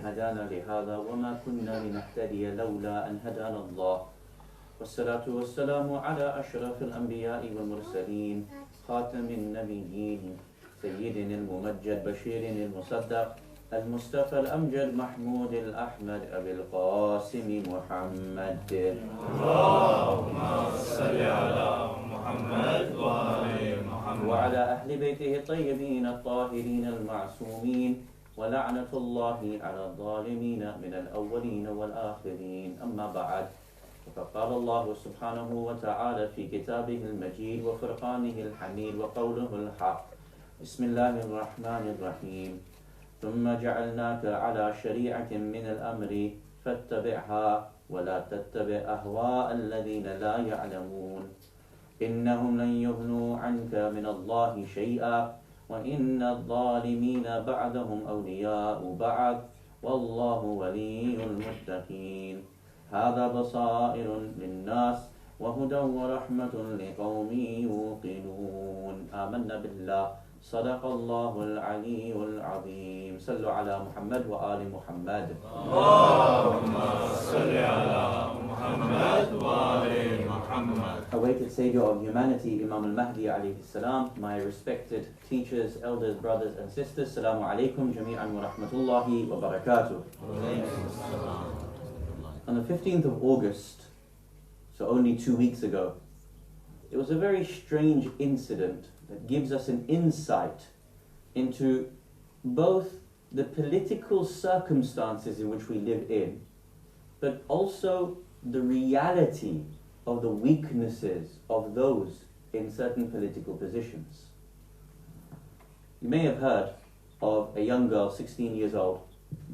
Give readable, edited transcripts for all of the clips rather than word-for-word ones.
هدانا لهذا وما كنا لنهتدي لولا أن هدانا الله والصلاة والسلام على أشرف الأنبياء والمرسلين خاتم النبيين سيدنا الممجد بشير المصدق المصطفى الأمجد محمود الأحمد أبي القاسم محمد اللهم صل على محمد وآل محمد وعلى أهل بيته الطيبين الطاهرين المعصومين ولعنة الله على الظالمين من الأولين والآخرين أما بعد فقال الله سبحانه وتعالى في كتابه المجيد وفرقانه الحميد وقوله الحق بسم الله الرحمن الرحيم ثم جعلناك على شريعة من الأمر فاتبعها ولا تتبع أهواء الذين لا يعلمون إنهم لن يغنوا عنك من الله شيئا وإن الظالمين بعضهم أولياء بعض والله ولي المتقين هذا بصائر للناس وهدى ورحمة لقوم يوقنون آمنا بالله صدق الله العلي العظيم صلوا على محمد وآل محمد اللهم صل على محمد وآل محمد. Awaited Savior of humanity, Imam al-Mahdi alayhi salam, my respected teachers, elders, brothers and sisters, Assalamu alaikum jami'an wa rahmatullahi wa barakatuh. On the 15th of August, so only 2 weeks ago, it was a very strange incident that gives us an insight into both the political circumstances in which we live in, but also the reality of the weaknesses of those in certain political positions. You may have heard of a young girl, 16 years old,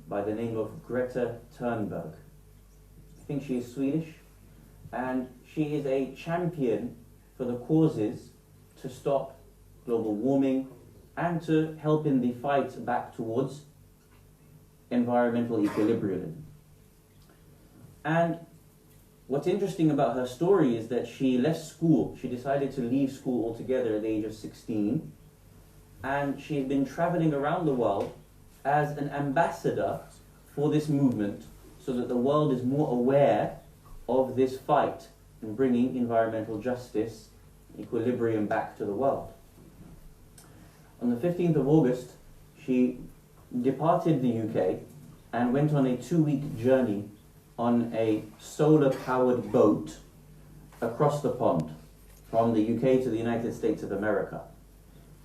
by the name of Greta Thunberg. I think she is Swedish, and she is a champion for the causes to stop global warming and to help in the fight back towards environmental equilibrium. And what's interesting about her story is that she left school. She decided to leave school altogether at the age of 16, and she had been traveling around the world as an ambassador for this movement so that the world is more aware of this fight in bringing environmental justice, equilibrium back to the world. On the 15th of August, she departed the UK and went on a 2-week journey on a solar-powered boat across the pond from the UK to the United States of America.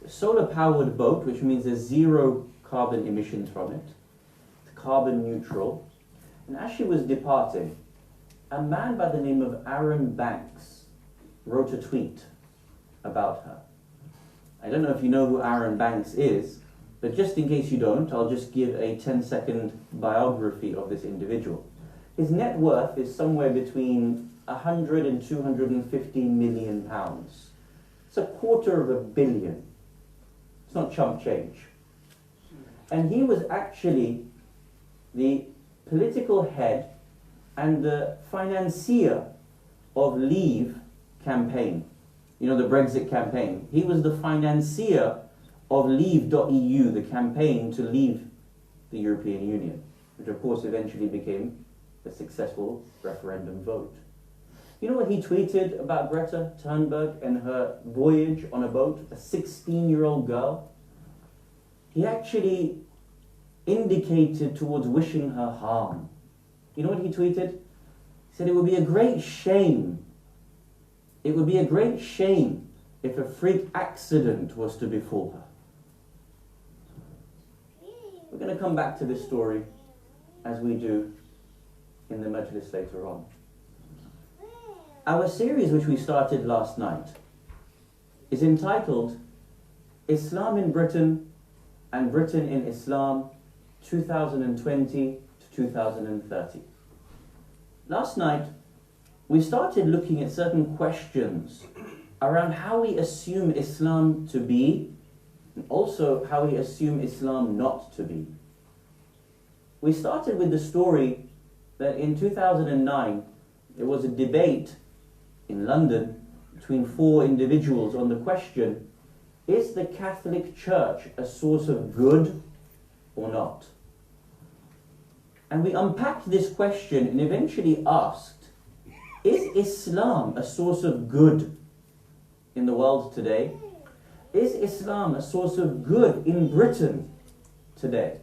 A solar-powered boat, which means there's zero carbon emissions from it, it's carbon neutral. And as she was departing, a man by the name of Aaron Banks wrote a tweet about her. I don't know if you know who Aaron Banks is, but just in case you don't, I'll just give a 10-second biography of this individual. His net worth is somewhere between 100 and 250 million pounds. It's $250 million. It's not chump change. And he was actually the political head and the financier of Leave campaign. You know, the Brexit campaign. He was the financier of Leave.eu, the campaign to leave the European Union, which of course eventually became a successful referendum vote. You know what he tweeted about Greta Thunberg and her voyage on a boat, a 16-year-old girl? He actually indicated towards wishing her harm. You know what he tweeted? He said it would be a great shame. It would be a great shame if a freak accident was to befall her. We're going to come back to this story as we do in the majlis later on. Our series, which we started last night, is entitled Islam in Britain and Britain in Islam 2020 to 2030. Last night, we started looking at certain questions around how we assume Islam to be, and also how we assume Islam not to be. We started with the story that in 2009, there was a debate in London between 4 individuals on the question, is the Catholic Church a source of good or not? And we unpacked this question and eventually asked, is Islam a source of good in the world today? Is Islam a source of good in Britain today?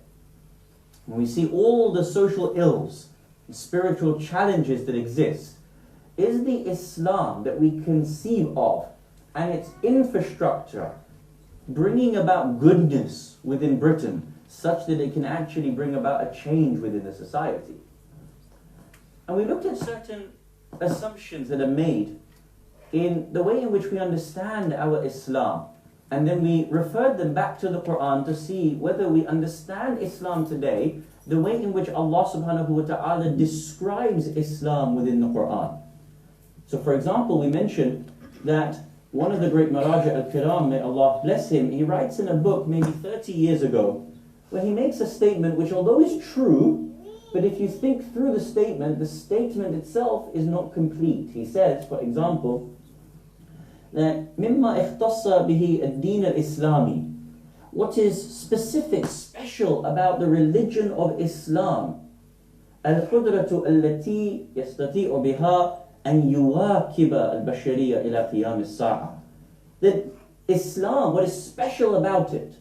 When we see all the social ills and spiritual challenges that exist, is the Islam that we conceive of and its infrastructure bringing about goodness within Britain such that it can actually bring about a change within the society? And we looked at certain assumptions that are made in the way in which we understand our Islam, and then we referred them back to the Quran to see whether we understand Islam today the way in which Allah subhanahu wa ta'ala describes Islam within the Quran. So for example, we mentioned that one of the great Maraja al-Kiram, may Allah bless him, he writes in a book maybe 30 years ago, where he makes a statement which, although is true, but if you think through the statement itself is not complete. He says, for example, that مِمَّا اختص بِهِ الدِّينَ الْإِسْلَامِ, what is specific, special about the religion of Islam, الْقُدْرَةُ الَّتِي يَسْتَطِيعُ بِهَا أَنْ يُوَاكِبَ الْبَشَرِيَّةِ إِلَى قِيَامِ السَّاعَةِ. That Islam, what is special about it,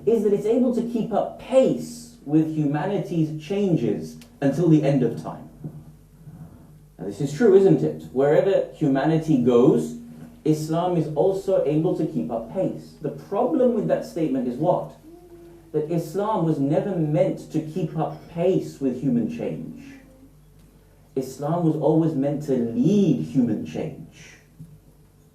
is that it's able to keep up pace with humanity's changes until the end of time. Now this is true, isn't it? Wherever humanity goes, Islam is also able to keep up pace. The problem with that statement is what? That Islam was never meant to keep up pace with human change. Islam was always meant to lead human change.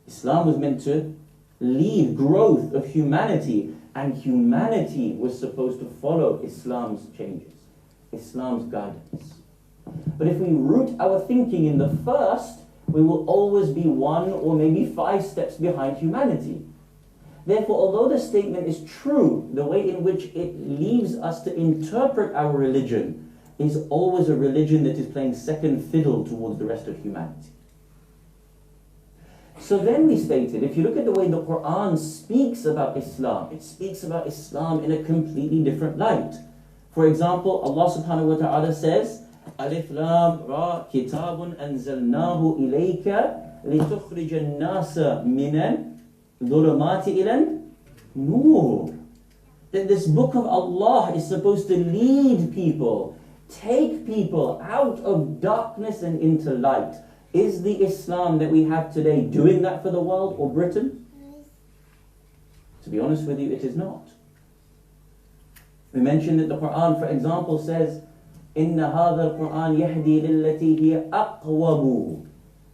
Islam was meant to lead growth of humanity, and humanity was supposed to follow Islam's changes, Islam's guidance. But if we root our thinking in the first, we will always be 1 or maybe 5 steps behind humanity. Therefore, although the statement is true, the way in which it leaves us to interpret our religion is always a religion that is playing second fiddle towards the rest of humanity. So then we stated, if you look at the way the Quran speaks about Islam, it speaks about Islam in a completely different light. For example, Allah subhanahu wa ta'ala says, Alif Lam Ra Kitabun Anzalnahu Ilayka Litukhrijan Nasa Minan Dhulumati Ilan Nur. That this book of Allah is supposed to lead people, take people out of darkness and into light. Is the Islam that we have today doing that for the world or Britain? To be honest with you, it is not. We mentioned that the Quran, for example, says, إِنَّ هَذَا الْقُرْآنِ يَهْدِي لِلَّتِي هِيَ أَقْوَمُ.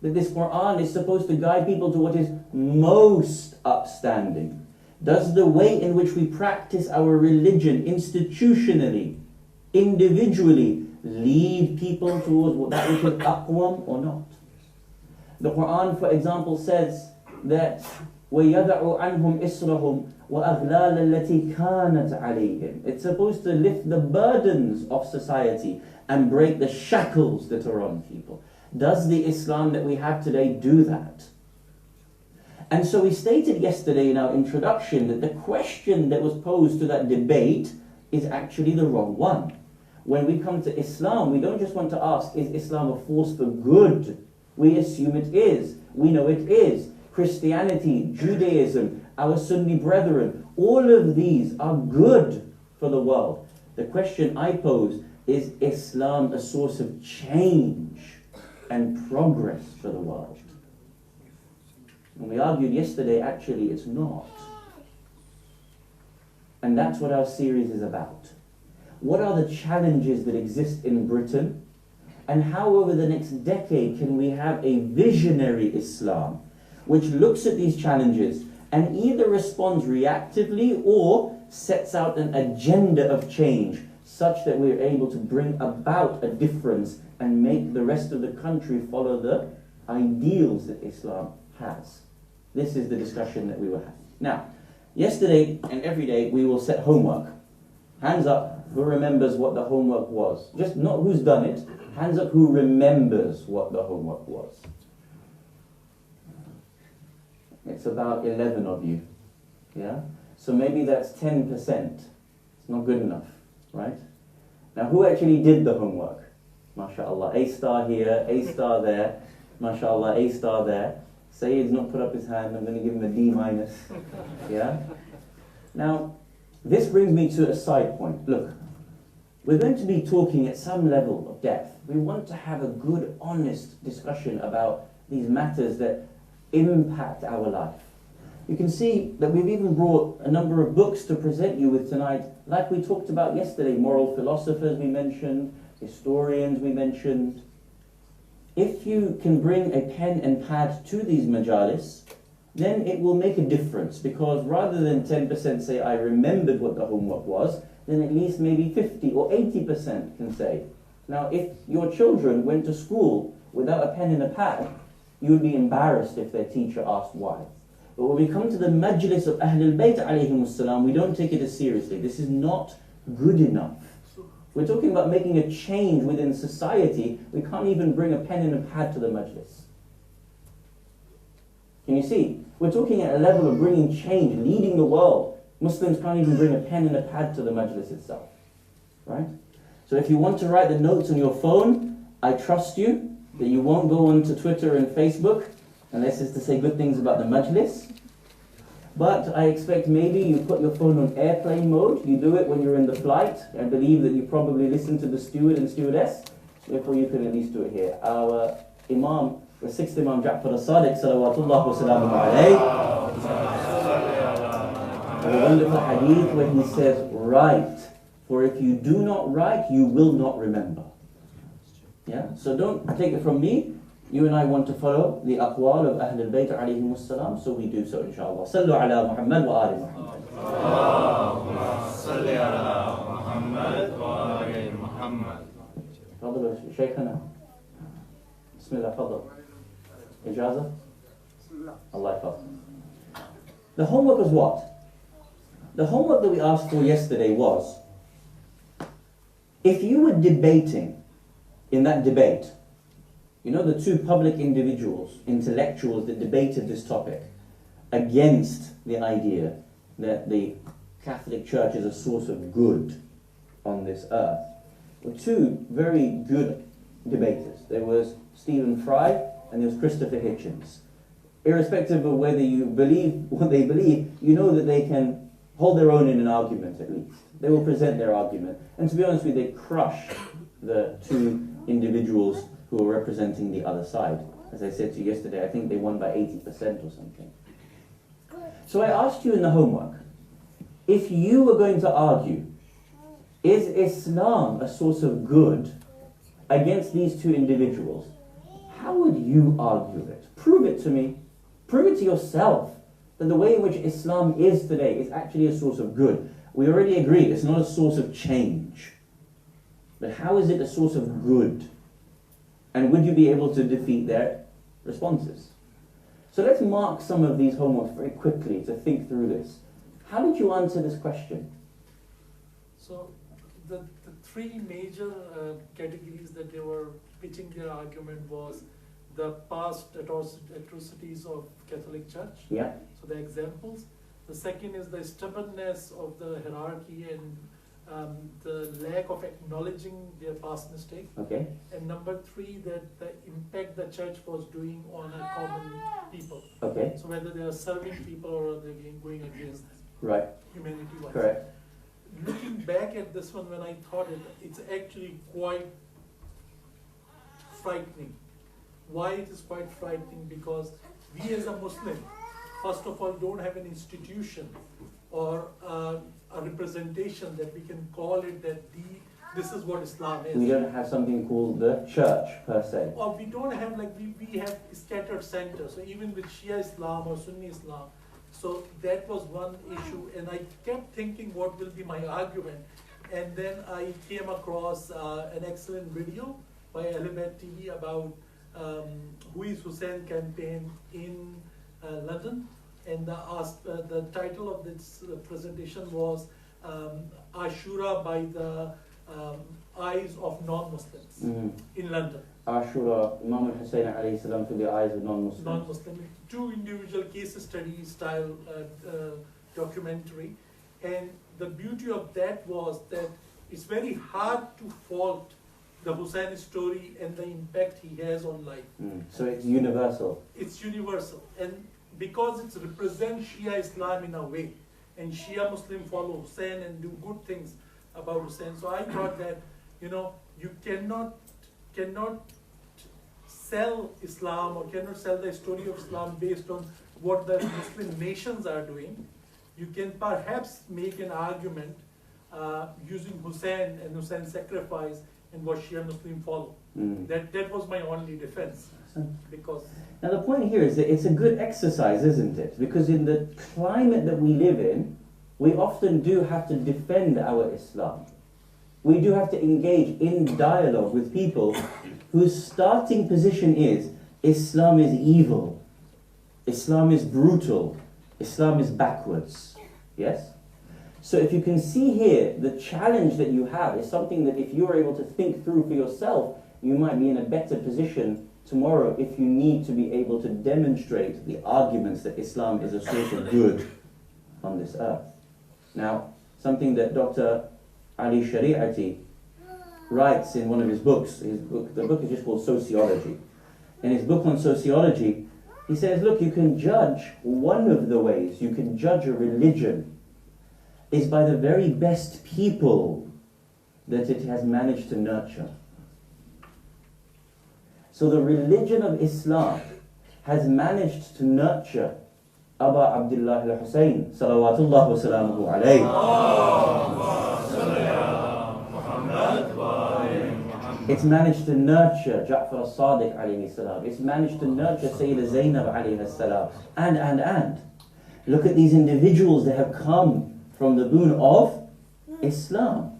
That this Quran is supposed to guide people to what is most upstanding. Does the way in which we practice our religion institutionally, individually, lead people towards that which is aqwam or not? The Quran, for example, says that وَيَدَعُ عَنْهُمْ إِسْرَهُمْ وَأَغْلَالَ الَّتِي كَانَتْ عَلَيْهِمْ. It's supposed to lift the burdens of society and break the shackles that are on people. Does the Islam that we have today do that? And so we stated yesterday in our introduction that the question that was posed to that debate is actually the wrong one. When we come to Islam, we don't just want to ask, is Islam a force for good? We assume it is. We know it is. Christianity, Judaism, our Sunni brethren, all of these are good for the world. The question I pose, is Islam a source of change and progress for the world? And we argued yesterday, actually it's not. And that's what our series is about. What are the challenges that exist in Britain? And how over the next decade can we have a visionary Islam which looks at these challenges and either responds reactively or sets out an agenda of change such that we're able to bring about a difference and make the rest of the country follow the ideals that Islam has. This is the discussion that we were having. Now, yesterday and every day we will set homework. Hands up who remembers what the homework was. Just not who's done it. Hands up who remembers what the homework was. It's about 11 of you. Yeah? So maybe that's 10%. It's not good enough, right? Now, who actually did the homework? MashaAllah, A star here, A star there, MashaAllah, A star there. Sayyid's not put up his hand, I'm going to give him a D minus. Yeah? Now, this brings me to a side point. Look, we're going to be talking at some level of depth. We want to have a good, honest discussion about these matters that impact our life. You can see that we've even brought a number of books to present you with tonight, like we talked about yesterday. Moral philosophers we mentioned, historians we mentioned. If you can bring a pen and pad to these majalis, then it will make a difference, because rather than 10% say, I remembered what the homework was, then at least maybe 50 or 80% can say. Now, if your children went to school without a pen and a pad, you would be embarrassed if their teacher asked why. But when we come to the majlis of Ahlul Bayt alayhimus salam, we don't take it as seriously. This is not good enough. We're talking about making a change within society. We can't even bring a pen and a pad to the majlis. Can you see? We're talking at a level of bringing change, leading the world. Muslims can't even bring a pen and a pad to the majlis itself. Right? So if you want to write the notes on your phone, I trust you that you won't go onto Twitter and Facebook unless it's to say good things about the majlis. But I expect maybe you put your phone on airplane mode. You do it when you're in the flight. I believe that you probably listen to the steward and stewardess. Therefore you can at least do it here. Our Imam, the sixth Imam Jaffer as-Sadiq, salawatullah wa salamu alayhi, a wonderful hadith where he says, write. For if you do not write, you will not remember. Yeah? So don't take it from me. You and I want to follow the aqwal of Ahlul Bayt alayhimus salam, so we do so inshallah. Sallu ala Muhammad wa ali Muhammad. Allahumma salli ala Muhammad wa ali Muhammad. تفضل شيخنا. بسم الله تفضل. إجازة. Allah يحفظك. The homework was what? The homework that we asked for yesterday was, if you were debating in that debate, you know, the two public individuals, intellectuals that debated this topic against the idea that the Catholic Church is a source of good on this earth, were two very good debaters. There was Stephen Fry and there was Christopher Hitchens. Irrespective of whether you believe what they believe, you know that they can hold their own in an argument at least. They will present their argument. And to be honest with you, they crush the two individuals who are representing the other side. As I said to you yesterday, I think they won by 80% or something. So I asked you in the homework, if you were going to argue, is Islam a source of good against these two individuals, how would you argue it? Prove it to me. Prove it to yourself that the way in which Islam is today is actually a source of good. We already agreed it's not a source of change. But how is it a source of good? And would you be able to defeat their responses? So let's mark some of these homeworks very quickly to think through this. How did you answer this question? So the three major categories that they were pitching their argument was the past atrocities of Catholic Church. Yeah. So the examples. The second is the stubbornness of the hierarchy and the lack of acknowledging their past mistake. Okay. And number three, that the impact the church was doing on a common people. Okay. So whether they are serving people or they're going against Right. humanity-wise. Correct. Looking back at this one, when I thought it, it's actually quite frightening. Why it is quite frightening? Because we as a Muslim, first of all, don't have an institution or a representation that we can call it that this is what Islam is. We don't have something called the church per se. Or we don't have, like, we have scattered centers. So even with Shia Islam or Sunni Islam. So that was one issue, and I kept thinking what will be my argument. And then I came across an excellent video by Alibet TV about Who is Hussein campaign in London. And the title of this presentation was Ashura by the eyes of non-Muslims in London. Ashura, Imam al-Hussein alayhi salam through the eyes of non-Muslims. Non-Muslim, two individual case study style documentary. And the beauty of that was that it's very hard to fault the Hussein story and the impact he has on life. So it's universal. It's universal, and because it represents Shia Islam in a way, and Shia Muslim follow Hussein and do good things about Hussein. So I thought that, you cannot sell Islam or cannot sell the story of Islam based on what the Muslim nations are doing. You can perhaps make an argument using Hussein and Hussein's sacrifice and what Shia Muslim follow. That was my only defense. Because now the point here is that it's a good exercise, isn't it? Because in the climate that we live in, we often do have to defend our Islam. We do have to engage in dialogue with people whose starting position is Islam is evil, Islam is brutal, Islam is backwards. Yes? So if you can see here, the challenge that you have is something that if you're able to think through for yourself, you might be in a better position tomorrow if you need to be able to demonstrate the arguments that Islam is a source of good on this earth. Now, something that Dr. Ali Shari'ati writes in one of his books, the book is just called Sociology. In his book on sociology, he says, look, you can judge, one of the ways you can judge a religion is by the very best people that it has managed to nurture. So the religion of Islam has managed to nurture Aba Abdullah al-Hussein, salawatullah wa salamuhu alayhi. It's managed to nurture Jaffer al-Sadiq alayhi salam. It's managed to nurture Sayyida Zainab alayhi salam. And. Look at these individuals that have come from the boon of Islam,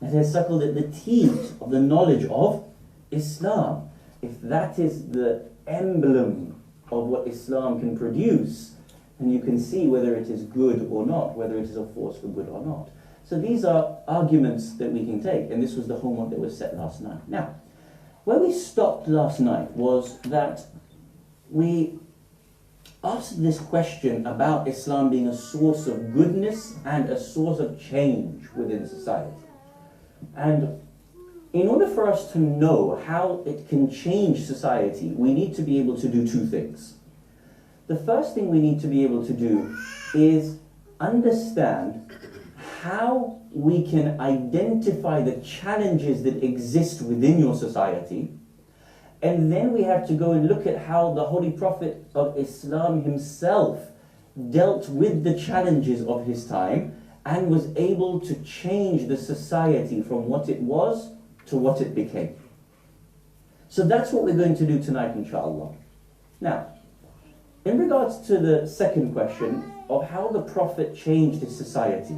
that has suckled at the teat of the knowledge of Islam. If that is the emblem of what Islam can produce, then you can see whether it is good or not, whether it is a force for good or not. So these are arguments that we can take, and this was the homework that was set last night. Now, where we stopped last night was that we asked this question about Islam being a source of goodness and a source of change within society. And in order for us to know how it can change society, we need to be able to do two things. The first thing we need to be able to do is understand how we can identify the challenges that exist within your society, and then we have to go and look at how the Holy Prophet of Islam himself dealt with the challenges of his time and was able to change the society from what it was to what it became. So that's what we're going to do tonight, inshallah. Now, in regards to the second question of how the Prophet changed his society,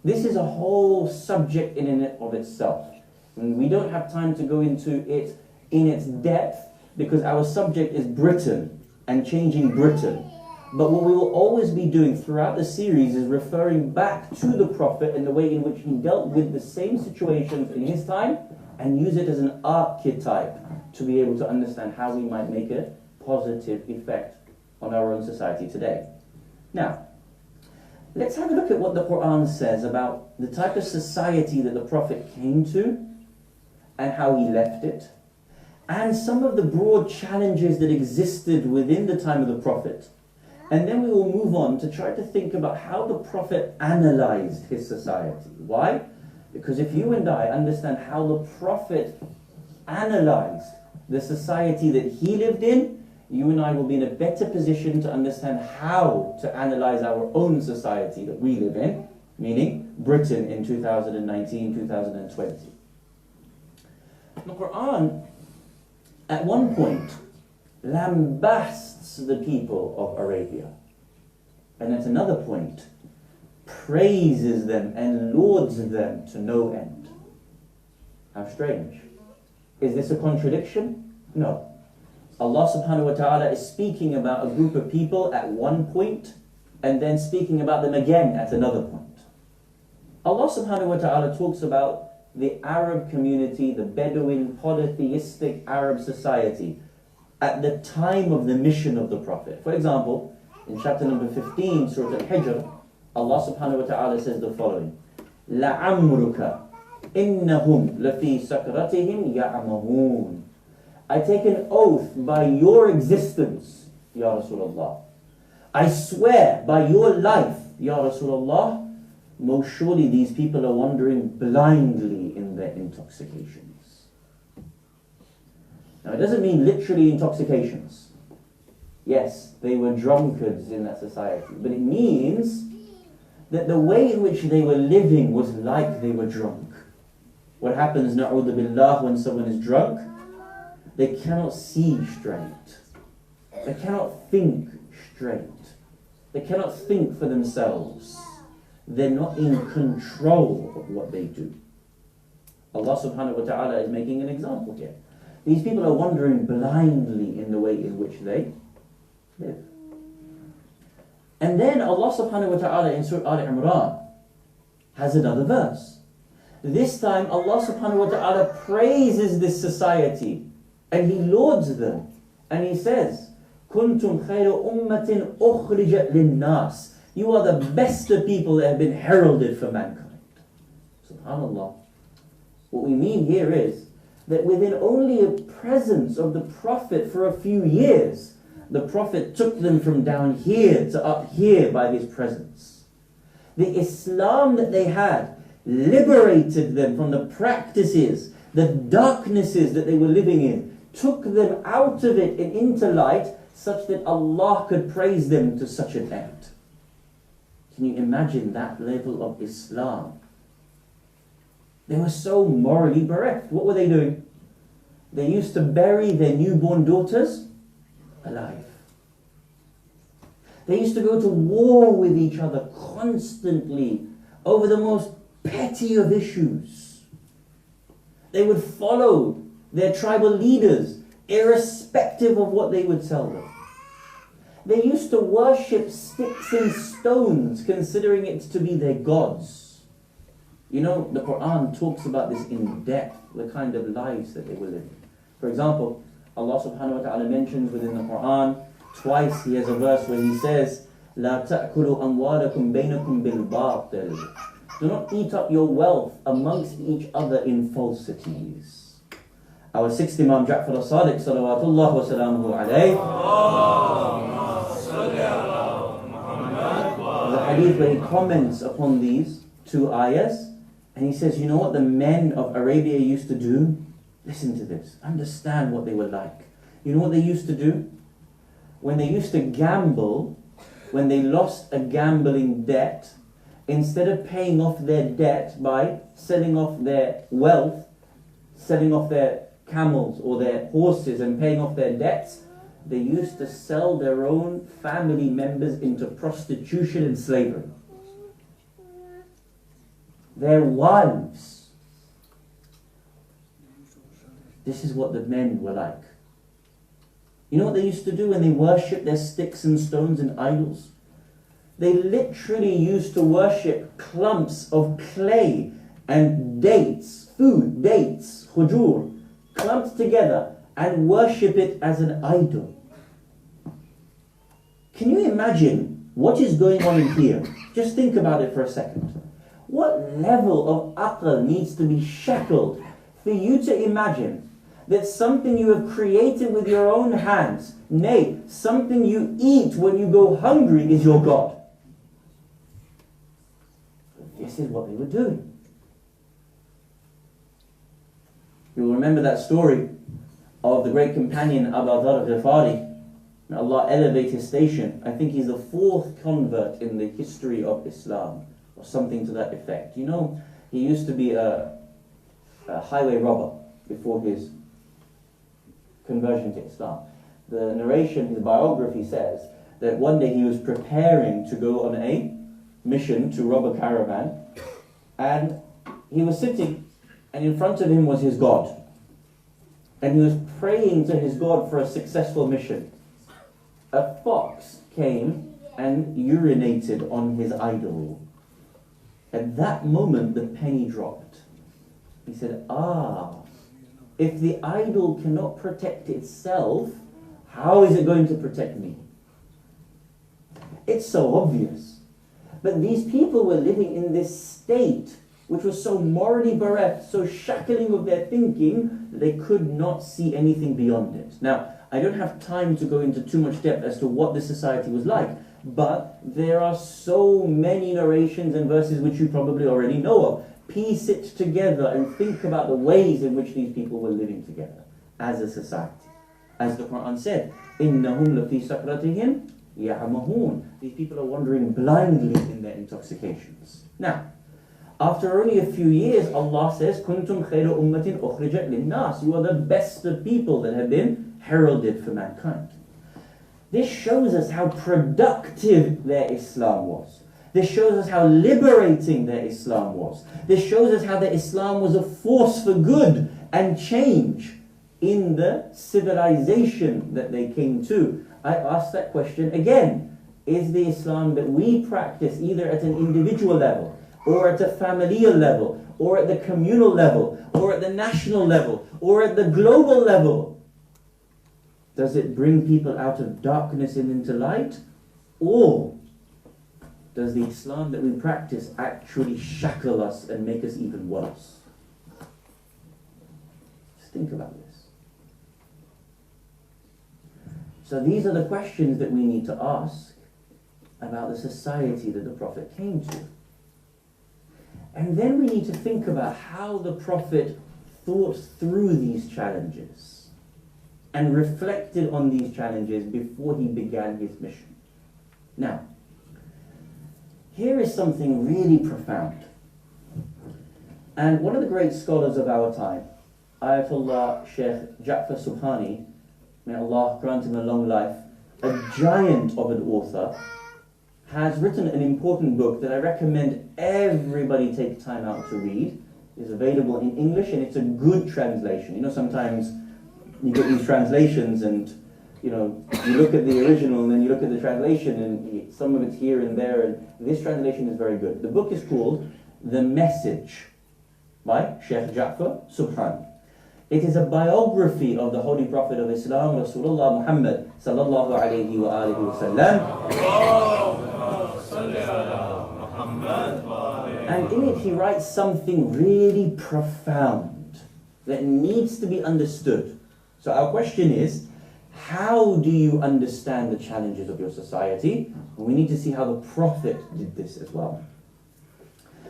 this is a whole subject in and of itself. And we don't have time to go into it in its depth because our subject is Britain and changing Britain. But what we will always be doing throughout the series is referring back to the Prophet and the way in which he dealt with the same situations in his time and use it as an archetype to be able to understand how we might make a positive effect on our own society today. Now, let's have a look at what the Quran says about the type of society that the Prophet came to and how he left it, and some of the broad challenges that existed within the time of the Prophet. And then we will move on to try to think about how the Prophet analyzed his society. Why? Because if you and I understand how the Prophet analyzed the society that he lived in, you and I will be in a better position to understand how to analyze our own society that we live in, meaning Britain in 2019, 2020. The Quran, at one point, lambasts the people of Arabia, and at another point, praises them and lauds them to no end. How strange. Is this a contradiction? No. Allah subhanahu wa ta'ala is speaking about a group of people at one point and then speaking about them again at another point. Allah subhanahu wa ta'ala talks about the Arab community, the Bedouin polytheistic Arab society at the time of the mission of the Prophet. For example, in chapter number 15, Surah Al-Hijr, Allah subhanahu wa ta'ala says the following: لَعَمْرُكَ إِنَّهُمْ لَفِي سَكْرَتِهِمْ يَعْمَهُونَ. I take an oath by your existence, Ya Rasulullah. I swear by your life, Ya Rasulullah, most surely these people are wandering blindly in their intoxications. Now it doesn't mean literally intoxications. Yes, they were drunkards in that society, but it means that the way in which they were living was like they were drunk. What happens, na'udhu billah, when someone is drunk? They cannot see straight. They cannot think straight. They cannot think for themselves. They're not in control of what they do. Allah subhanahu wa ta'ala is making an example here. These people are wandering blindly in the way in which they live. And then Allah subhanahu wa ta'ala in Surah Al-Imran has another verse. This time Allah subhanahu wa ta'ala praises this society and He lauds them. And He says, كُنْتُمْ خَيْرَ أُمَّةٍ أُخْرِجَتْ لِلنَّاسِ. You are the best of people that have been heralded for mankind. SubhanAllah. What we mean here is that within only a presence of the Prophet for a few years, the Prophet took them from down here to up here by his presence. The Islam that they had liberated them from the practices, the darknesses that they were living in, took them out of it and into light, such that Allah could praise them to such an end. Can you imagine that level of Islam? They were so morally bereft. What were they doing? They used to bury their newborn daughters alive. They used to go to war with each other constantly over the most petty of issues. They would follow their tribal leaders irrespective of what they would tell them. They used to worship sticks and stones, considering it to be their gods. You know, the Quran talks about this in depth, the kind of lives that they were living. For example, Allah subhanahu wa ta'ala mentions within the Quran, twice He has a verse where He says, لا تأكلوا أموالكم بينكم بالباطل. Do not eat up your wealth amongst each other in falsities. Our sixth Imam Jaffer as-Sadiq, salawatullah wa salamuhu alayhi, the hadith where he comments upon these two ayahs, and he says, you know what the men of Arabia used to do? Listen to this. Understand what they were like. You know what they used to do? When they used to gamble, when they lost a gambling debt, instead of paying off their debt by selling off their wealth, selling off their camels or their horses and paying off their debts, they used to sell their own family members into prostitution and slavery. Their wives. This is what the men were like. You know what they used to do when they worshipped their sticks and stones and idols? They literally used to worship clumps of clay and dates, food, dates, khujur, clumped together and worship it as an idol. Can you imagine what is going on in here? Just think about it for a second. What level of aql needs to be shackled for you to imagine that something you have created with your own hands, nay, something you eat when you go hungry, is your God? This is what they were doing. You'll remember that story of the great companion Abu Dharr al-Ghifari. May Allah elevate his station. I think he's the fourth convert in the history of Islam, or something to that effect. You know, he used to be a highway robber before his conversion to Islam. The narration, his biography says that one day he was preparing to go on a mission to rob a caravan, and he was sitting, and in front of him was his God, and he was praying to his God for a successful mission. A fox came and urinated on his idol. At that moment the penny dropped. He said, if the idol cannot protect itself, how is it going to protect me? It's so obvious. But these people were living in this state which was so morally bereft, so shackling of their thinking, that they could not see anything beyond it. Now, I don't have time to go into too much depth as to what this society was like, but there are so many narrations and verses which you probably already know of. Piece it together and think about the ways in which these people were living together as a society. As the Quran said, إِنَّهُمْ لَفِي سَكْرَتِهِمْ يَعْمَهُونَ. These people are wandering blindly in their intoxications. Now, after only a few years, Allah says, كُنْتُمْ خَيْرَ أُمَّةٍ أُخْرِجَتْ لِلنَّاسِ. You are the best of people that have been heralded for mankind. This shows us how productive their Islam was. This shows us how liberating their Islam was. This shows us how their Islam was a force for good and change in the civilization that they came to. I ask that question again. Is the Islam that we practice either at an individual level, or at a familial level, or at the communal level, or at the national level, or at the global level, does it bring people out of darkness and into light? Or does the Islam that we practice actually shackle us and make us even worse? Just think about this. So these are the questions that we need to ask about the society that the Prophet came to. And then we need to think about how the Prophet thought through these challenges and reflected on these challenges before he began his mission. Now, here is something really profound. And one of the great scholars of our time, Ayatollah Sheikh Jaffer Subhani, may Allah grant him a long life, a giant of an author, has written an important book that I recommend everybody take time out to read. It's available in English and it's a good translation. You know, sometimes you get these translations and, you know, you look at the original and then you look at the translation and some of it's here and there, and this translation is very good. The book is called The Message by Sheikh Jaffer Subhani. It is a biography of the Holy Prophet of Islam, Rasulullah Muhammad sallallahu alayhi wa alihi wa sallam. And in it he writes something really profound that needs to be understood. So our question is, how do you understand the challenges of your society? And we need to see how the Prophet did this as well.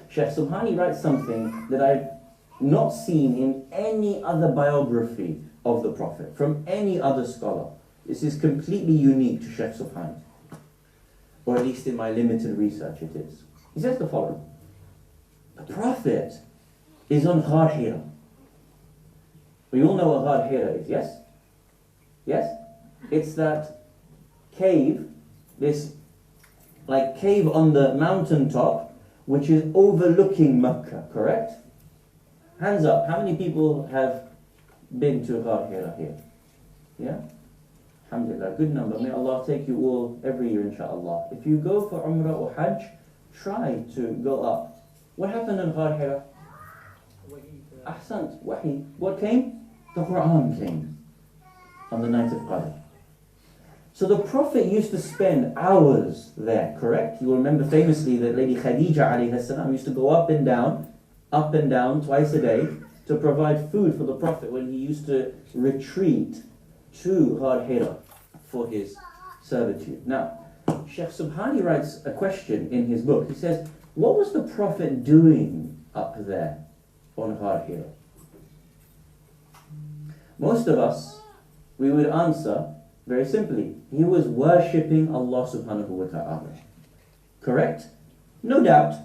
Sheikh Subhani writes something that I've not seen in any other biography of the Prophet, from any other scholar. This is completely unique to Sheikh Subhani, or at least in my limited research it is. He says the following: the Prophet is on Ghar Hira. We all know what Ghar Hira is, yes? Yes? It's that cave, this like cave on the mountaintop, which is overlooking Mecca, correct? Hands up, how many people have been to Ghar Hira here? Yeah? Alhamdulillah, good number. May Allah take you all every year, inshaAllah. If you go for Umrah or Hajj, try to go up. What happened in Ghar Hira? Ahsant, Wahi. What came? The Quran came on the night of Qadr. So the Prophet used to spend hours there, correct? You will remember famously that Lady Khadija alayhi salam used to go up and down twice a day to provide food for the Prophet when he used to retreat to Ghar Hira for his servitude. Now, Sheikh Subhani writes a question in his book. He says, what was the Prophet doing up there on Ghar Hira? Most of us, we would answer very simply, he was worshipping Allah subhanahu wa ta'ala. Correct? No doubt.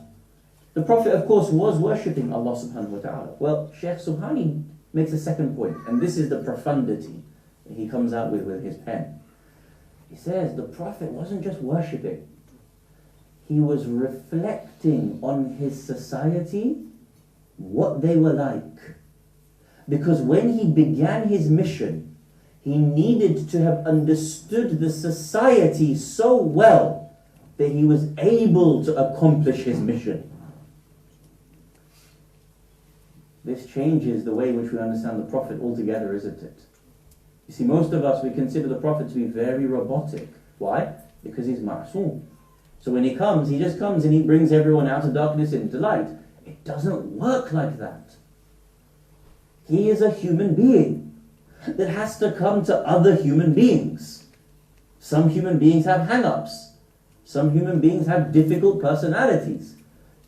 The Prophet, of course, was worshipping Allah subhanahu wa ta'ala. Well, Sheikh Subhani makes a second point, and this is the profundity that he comes out with his pen. He says the Prophet wasn't just worshipping. He was reflecting on his society, what they were like. Because when he began his mission, he needed to have understood the society so well that he was able to accomplish his mission. This changes the way in which we understand the Prophet altogether, isn't it? You see, most of us, we consider the Prophet to be very robotic. Why? Because he's ma'soom. So when he just comes and he brings everyone out of darkness into light. It doesn't work like that. He is a human being that has to come to other human beings. Some human beings have hang-ups. Some human beings have difficult personalities.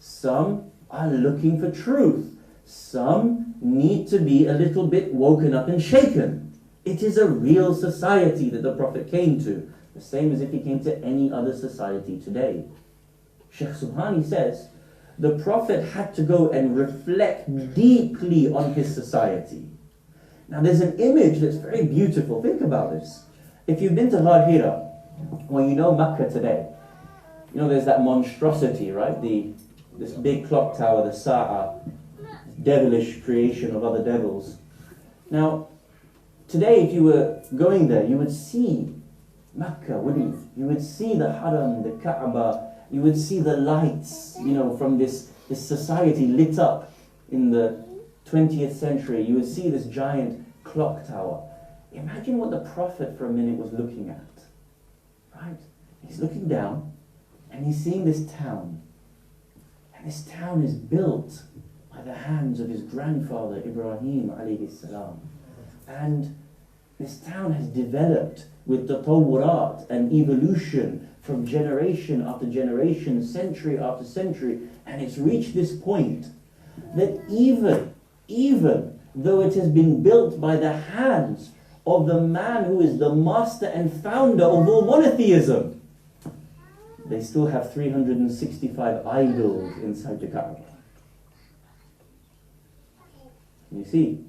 Some are looking for truth. Some need to be a little bit woken up and shaken. It is a real society that the Prophet came to, the same as if he came to any other society today. Sheikh Subhani says, the Prophet had to go and reflect deeply on his society. Now there's an image that's very beautiful. Think about this. If you've been to Ghar Hira, or you know Makkah today, you know there's that monstrosity, right? This big clock tower, the Sa'a, devilish creation of other devils. Now, today if you were going there, you would see Makkah, wouldn't you? You would see the Haram, the Kaaba, you would see the lights, from this society lit up in the 20th century. You would see this giant clock tower. Imagine what the Prophet for a minute was looking at, right? He's looking down and he's seeing this town. And this town is built by the hands of his grandfather, Ibrahim alayhi salam. And this town has developed with tatawurat and evolution from generation after generation, century after century, and it's reached this point that even though it has been built by the hands of the man who is the master and founder of all monotheism, they still have 365 idols inside the Kaaba. You see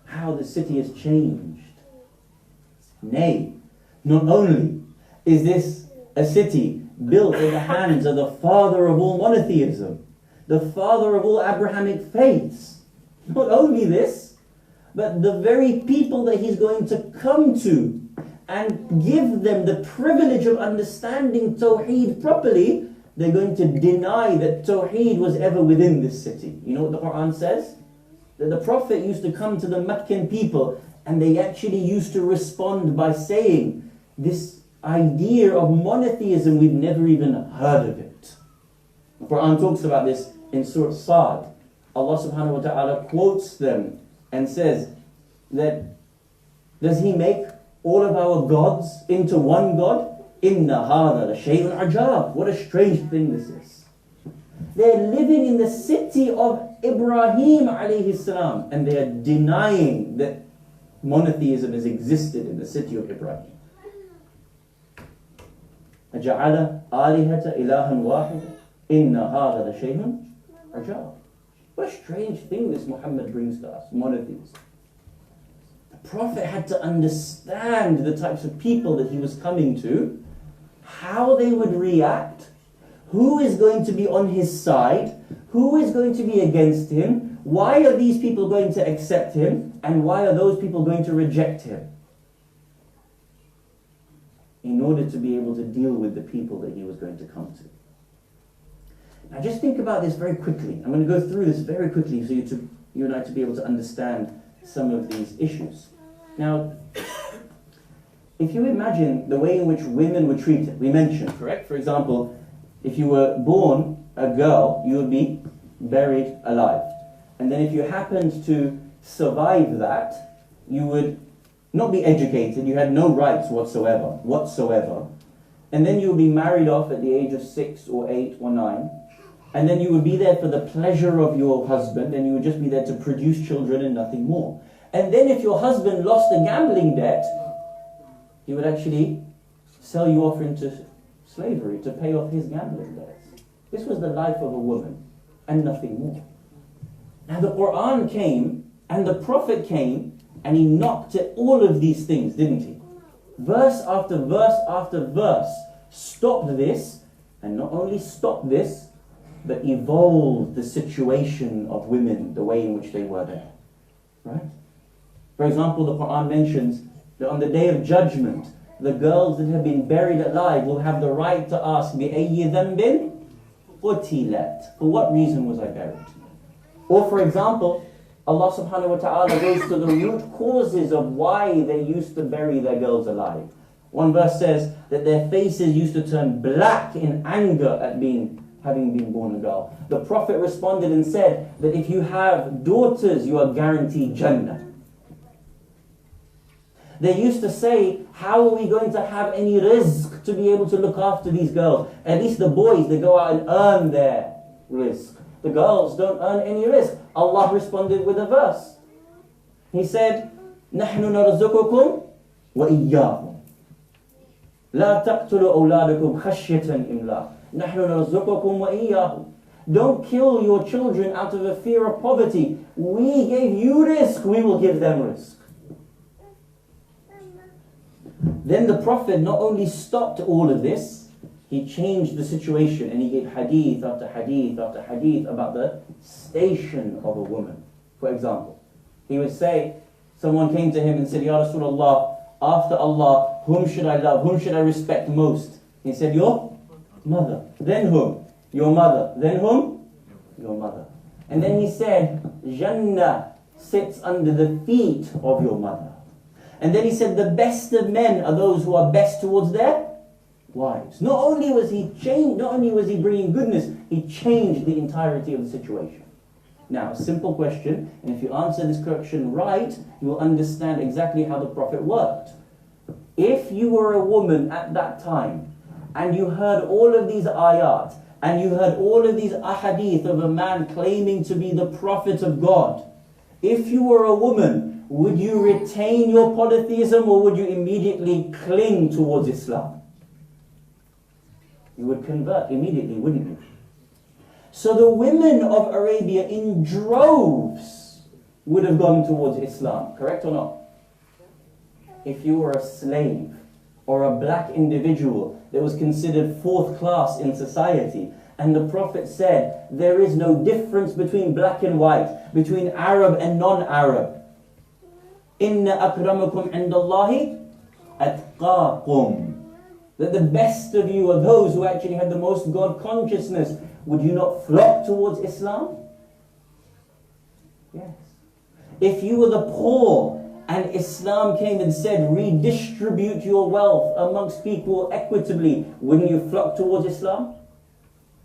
how the city has changed. Nay, not only is this a city built in the hands of the father of all monotheism, the father of all Abrahamic faiths, not only this, but the very people that he's going to come to and give them the privilege of understanding Tawheed properly, they're going to deny that Tawheed was ever within this city. You know what the Quran says? That the Prophet used to come to the Meccan people and they actually used to respond by saying, this idea of monotheism, we've never even heard of it. The Quran talks about this in Surah Sad. Allah subhanahu wa ta'ala quotes them and says that, does he make all of our gods into one God? Inna hada la shay'un ajab. What a strange thing this is. They're living in the city of Ibrahim alayhi salam, and they are denying that monotheism has existed in the city of Ibrahim. أَجَعَلَ آلِهَةَ إِلَهًا وَاحِدًا إِنَّ هَذَا لَشَيْءٌ عَجَابٌ. What a strange thing this Muhammad brings to us, monotheism. The Prophet had to understand the types of people that he was coming to, how they would react, who is going to be on his side, who is going to be against him, why are these people going to accept him, and why are those people going to reject him, in order to be able to deal with the people that he was going to come to. Now just think about this very quickly. I'm going to go through this very quickly for you and I to be able to understand some of these issues. Now, if you imagine the way in which women were treated, we mentioned, correct? For example, if you were born a girl, you would be buried alive. And then if you happened to survive that, you would not be educated, you had no rights whatsoever. And then you would be married off at the age of 6 or 8 or 9. And then you would be there for the pleasure of your husband, and you would just be there to produce children and nothing more. And then if your husband lost a gambling debt, he would actually sell you off into slavery to pay off his gambling debts. This was the life of a woman, and nothing more. Now the Quran came, and the Prophet came, and he knocked at all of these things, didn't he? Verse after verse after verse stopped this, and not only stopped this, but evolved the situation of women, the way in which they were there. Right? For example, the Quran mentions that on the Day of Judgment, the girls that have been buried alive will have the right to ask, بِأَيِّ ذَنْبٍ قُتِلَتْ. For what reason was I buried? Or for example, Allah subhanahu wa ta'ala goes to the root causes of why they used to bury their girls alive. One verse says that their faces used to turn black in anger at being having been born a girl. The Prophet responded and said that if you have daughters, you are guaranteed Jannah. They used to say, how are we going to have any rizq to be able to look after these girls? At least the boys, they go out and earn their rizq. The girls don't earn any rizq. Allah responded with a verse. He said, نَحْنُ نَرْزُقُكُمْ وَإِيَّاهُمْ لَا تَقْتُلُوا أَوْلَادَكُمْ خَشْيَةً إِمْلَاقٍ نَحْنُ نَرْزُقُكُمْ وَإِيَّاهُمْ. Don't kill your children out of a fear of poverty. We gave you rizq, we will give them rizq. Then the Prophet not only stopped all of this, he changed the situation and he gave hadith after hadith after hadith about the station of a woman. For example, he would say, someone came to him and said, Ya Rasulullah, after Allah, whom should I love? Whom should I respect most? He said, your mother. Then whom? Your mother. Then whom? Your mother. And then he said, Jannah sits under the feet of your mother. And then he said, the best of men are those who are best towards their wives. Not only was he bringing goodness, he changed the entirety of the situation. Now, simple question, and if you answer this question right, you will understand exactly how the Prophet worked. If you were a woman at that time, and you heard all of these ayat, and you heard all of these ahadith of a man claiming to be the Prophet of God, if you were a woman, would you retain your polytheism or would you immediately cling towards Islam? You would convert immediately, wouldn't you? So the women of Arabia in droves would have gone towards Islam, correct or not? If you were a slave or a black individual that was considered fourth class in society, and the Prophet said, there is no difference between black and white, between Arab and non-Arab. Inna akramakum indallahi atqakum. That the best of you are those who actually have the most God consciousness. Would you not flock towards Islam? Yes. If you were the poor and Islam came and said, redistribute your wealth amongst people equitably, wouldn't you flock towards Islam?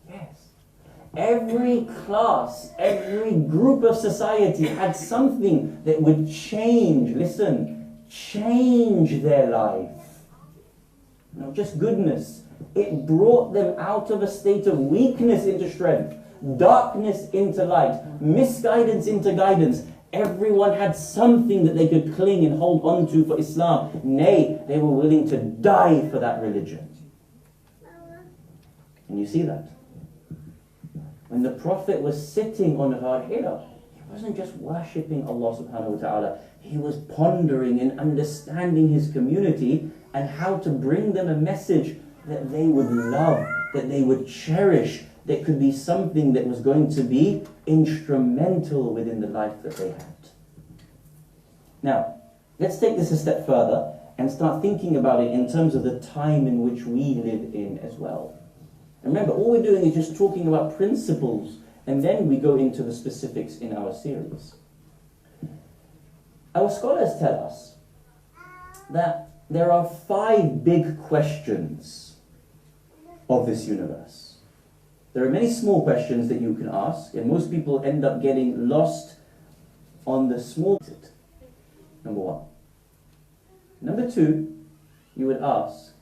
Yes. Every class, every group of society had something that would change, change their life. Not just goodness. It brought them out of a state of weakness into strength, darkness into light, misguidance into guidance. Everyone had something that they could cling and hold on to for Islam. Nay, they were willing to die for that religion. Can you see that? When the Prophet was sitting on Rahila, he wasn't just worshipping Allah subhanahu wa ta'ala. He was pondering and understanding his community and how to bring them a message that they would love, that they would cherish, that could be something that was going to be instrumental within the life that they had. Now, let's take this a step further and start thinking about it in terms of the time in which we live in as well. And remember, all we're doing is just talking about principles, and then we go into the specifics in our series. Our scholars tell us that there are 5 big questions of this universe. There are many small questions that you can ask, and most people end up getting lost on the small. Number 1. Number 2, you would ask,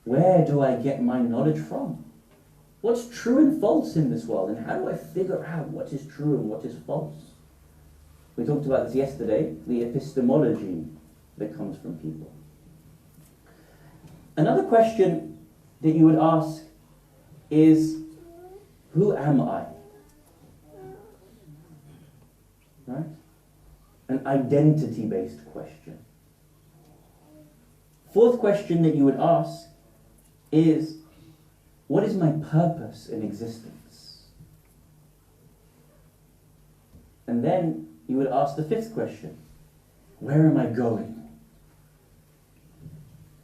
where do I get my knowledge from? What's true and false in this world, and how do I figure out what is true and what is false? We talked about this yesterday, the epistemology that comes from people. Another question that you would ask is, who am I? Right? An identity-based question. 4th question that you would ask is, what is my purpose in existence? And then you would ask the 5th question, where am I going?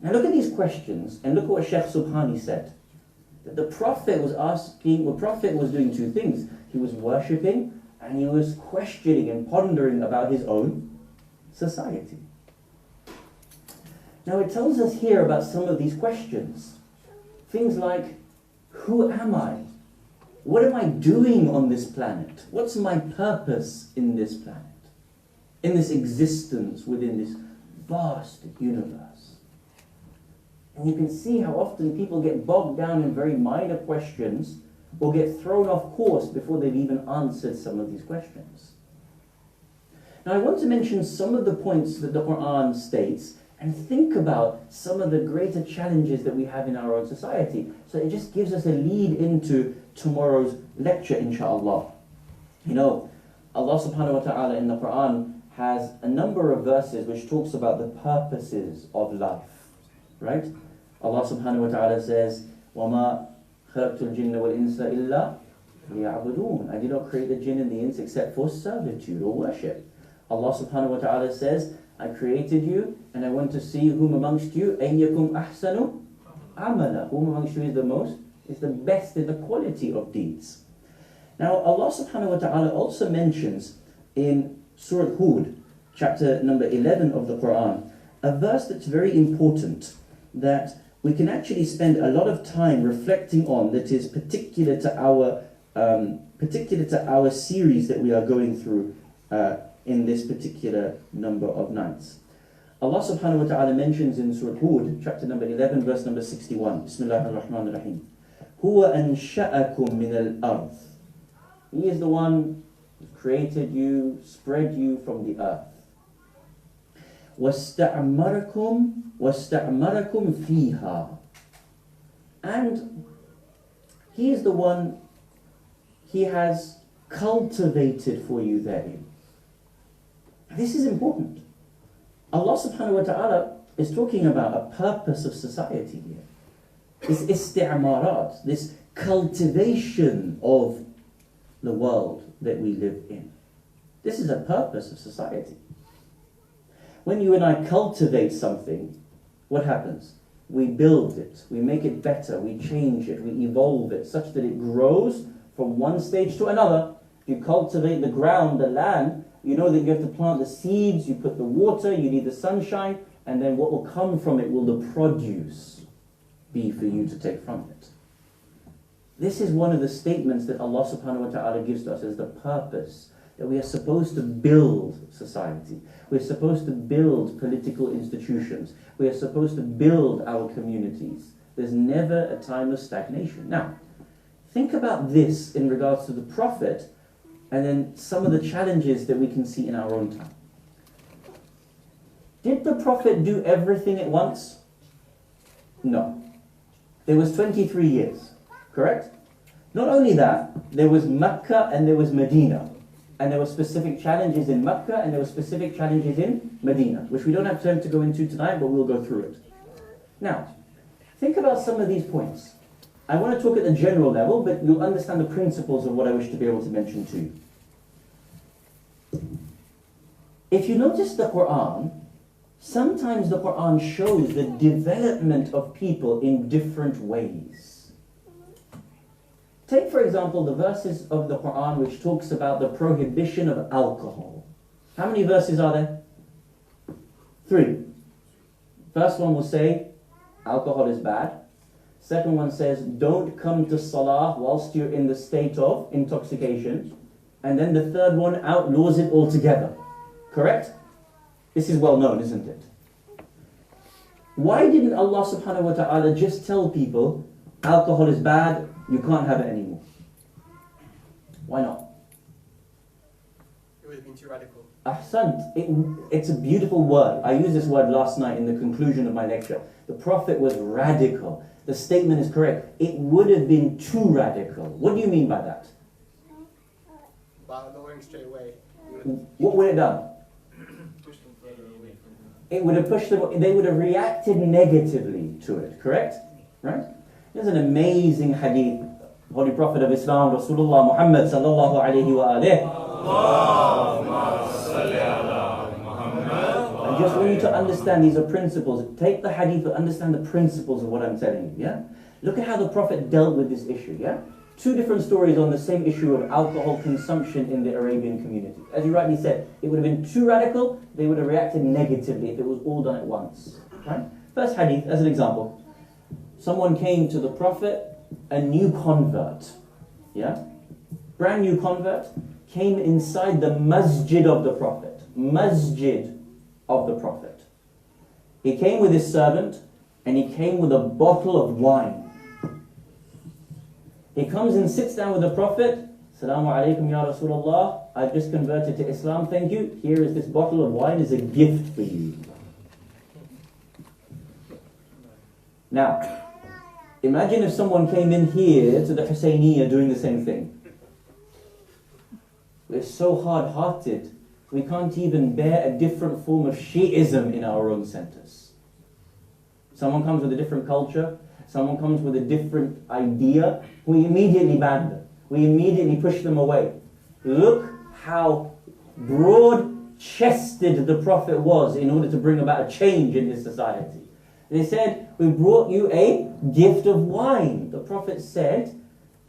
Now look at these questions and look at what Sheikh Subhani said. That the Prophet was doing 2 things. He was worshipping and he was questioning and pondering about his own society. Now it tells us here about some of these questions. Things like, who am I? What am I doing on this planet? What's my purpose in this planet? In this existence within this vast universe? And you can see how often people get bogged down in very minor questions or get thrown off course before they've even answered some of these questions. Now I want to mention some of the points that the Quran states and think about some of the greater challenges that we have in our own society. So it just gives us a lead into tomorrow's lecture, inshaAllah. You know, Allah subhanahu wa ta'ala in the Quran has a number of verses which talks about the purposes of life. Right? Allah subhanahu wa ta'ala says, وَمَا خَلَقْتُ الْجِنَّ وَالْإِنسَ إِلَّا لِيَعْبُدُونَ I did not create the jinn and the ins except for servitude or worship. Allah subhanahu wa ta'ala says, I created you and I want to see whom amongst you أَيَّكُمْ أَحْسَنُ عَمَلًا Whom amongst you is the best in the quality of deeds. Now Allah subhanahu wa ta'ala also mentions in Surah Hud, chapter number 11 of the Quran, a verse that's very important that we can actually spend a lot of time reflecting on, that is particular to our series that we are going through in this particular number of nights. Allah subhanahu wa ta'ala mentions in Surah Hud, chapter number 11, verse number 61, Bismillah ar-Rahman ar-Rahim. Huwa ansha'akum min al-ardh. He is the one who created you, spread you from the earth. وَاسْتَعْمَرَكُمْ فِيهَا. And He is the one, He has cultivated for you therein. This is important. Allah subhanahu wa ta'ala is talking about a purpose of society here. This isti'marat, this cultivation of the world that we live in. This is a purpose of society. When you and I cultivate something, what happens? We build it, we make it better, we change it, we evolve it such that it grows from one stage to another. You cultivate the ground, the land, you know that you have to plant the seeds, you put the water, you need the sunshine, and then what will come from it will the produce be for you to take from it. This is one of the statements that Allah subhanahu wa ta'ala gives to us as the purpose, that we are supposed to build society. We're supposed to build political institutions. We are supposed to build our communities. There's never a time of stagnation. Now, think about this in regards to the Prophet and then some of the challenges that we can see in our own time. Did the Prophet do everything at once? No. There was 23 years, correct? Not only that, there was Mecca and there was Medina. And there were specific challenges in Mecca and there were specific challenges in Medina, which we don't have time to go into tonight, but we'll go through it. Now, think about some of these points. I want to talk at the general level, but you'll understand the principles of what I wish to be able to mention to you. If you notice the Quran, sometimes the Quran shows the development of people in different ways. Take, for example, the verses of the Quran which talks about the prohibition of alcohol. How many verses are there? 3. First one will say, alcohol is bad. Second one says, don't come to salah whilst you're in the state of intoxication. And then the third one outlaws it altogether. Correct? This is well known, isn't it? Why didn't Allah subhanahu wa ta'ala just tell people, alcohol is bad, you can't have it anymore? Why not? It would have been too radical. Ahsant. It's a beautiful word. I used this word last night in the conclusion of my lecture. The Prophet was radical. The statement is correct. It would have been too radical. What do you mean by that? By lowering straight away. What would it have done? Push them further away from It would have pushed them, they would have reacted negatively to it, correct? Right? There's an amazing hadith. Holy Prophet of Islam, Rasulullah Muhammad sallallahu alayhi wa alayhi. I just want you to understand these are principles. Take the hadith and understand the principles of what I'm telling you, yeah? Look at how the Prophet dealt with this issue, yeah? 2 different stories on the same issue of alcohol consumption in the Arabian community. As you rightly said, it would have been too radical, they would have reacted negatively if it was all done at once. Right? First hadith, as an example. Someone came to the Prophet, a new convert. yeah, brand new convert, came inside the masjid of the Prophet. Masjid of the Prophet. He came with his servant, and he came with a bottle of wine. He comes and sits down with the Prophet. Assalamu alaikum ya Rasulullah. I've just converted to Islam, thank you. Here is this bottle of wine as a gift for you. Now, imagine if someone came in here to the Husayniyah doing the same thing. We're so hard-hearted, we can't even bear a different form of Shi'ism in our own centers. Someone comes with a different culture, someone comes with a different idea, we immediately ban them. We immediately push them away. Look how broad-chested the Prophet was in order to bring about a change in his society. They said, we brought you a gift of wine. The Prophet said,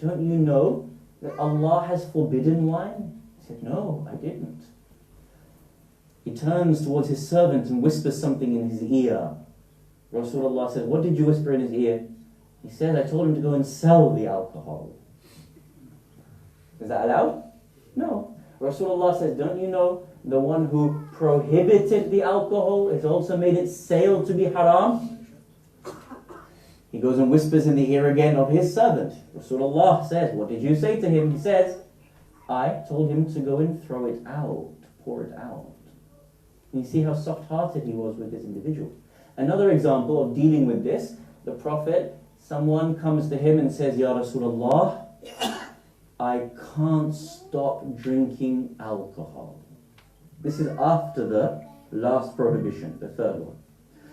don't you know that Allah has forbidden wine? He said, no, I didn't. He turns towards his servant and whispers something in his ear. Rasulullah says, what did you whisper in his ear? He said, I told him to go and sell the alcohol. Is that allowed? No. Rasulullah says, don't you know the one who prohibited the alcohol has also made its sale to be haram? He goes and whispers in the ear again of his servant. Rasulullah says, what did you say to him? He says, I told him to go and throw it out, pour it out. And you see how soft-hearted he was with this individual. Another example of dealing with this, the Prophet, someone comes to him and says, Ya Rasulullah, I can't stop drinking alcohol. This is after the last prohibition, the third one.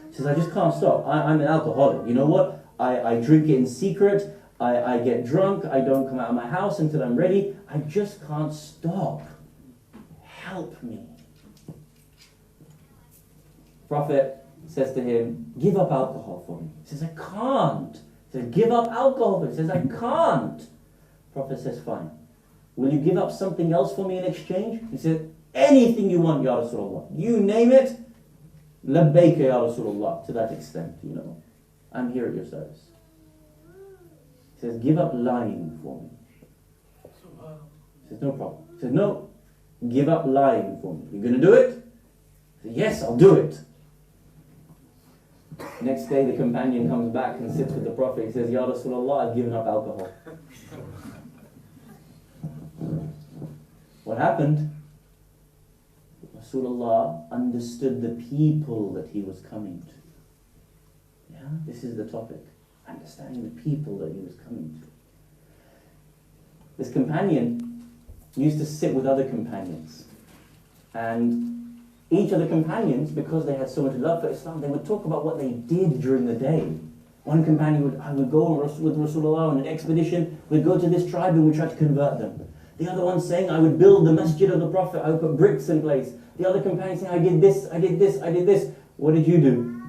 He says, I just can't stop. I'm an alcoholic. You know what? I drink it in secret. I get drunk. I don't come out of my house until I'm ready. I just can't stop. Help me. Prophet says to him, give up alcohol for me. He says, I can't. He says, give up alcohol for me. He says, I can't. Prophet says, fine. Will you give up something else for me in exchange? He said, anything you want, Ya Rasulullah. You name it, labbaika Ya Rasulullah. To that extent, you know. I'm here at your service. He says, give up lying for me. He says, no problem. He says, no, give up lying for me. You're going to do it? He says, yes, I'll do it. Next day, the companion comes back and sits with the Prophet. He says, Ya Rasulullah, I've given up alcohol. What happened? Rasulullah understood the people that he was coming to. Yeah, this is the topic. Understanding the people that he was coming to. This companion used to sit with other companions. And each of the companions, because they had so much love for Islam, they would talk about what they did during the day. One companion I would go with Rasulullah on an expedition, we'd go to this tribe and we'd try to convert them. The other one saying, I would build the masjid of the Prophet, I would put bricks in place. The other companion saying, I did this, I did this, I did this. What did you do?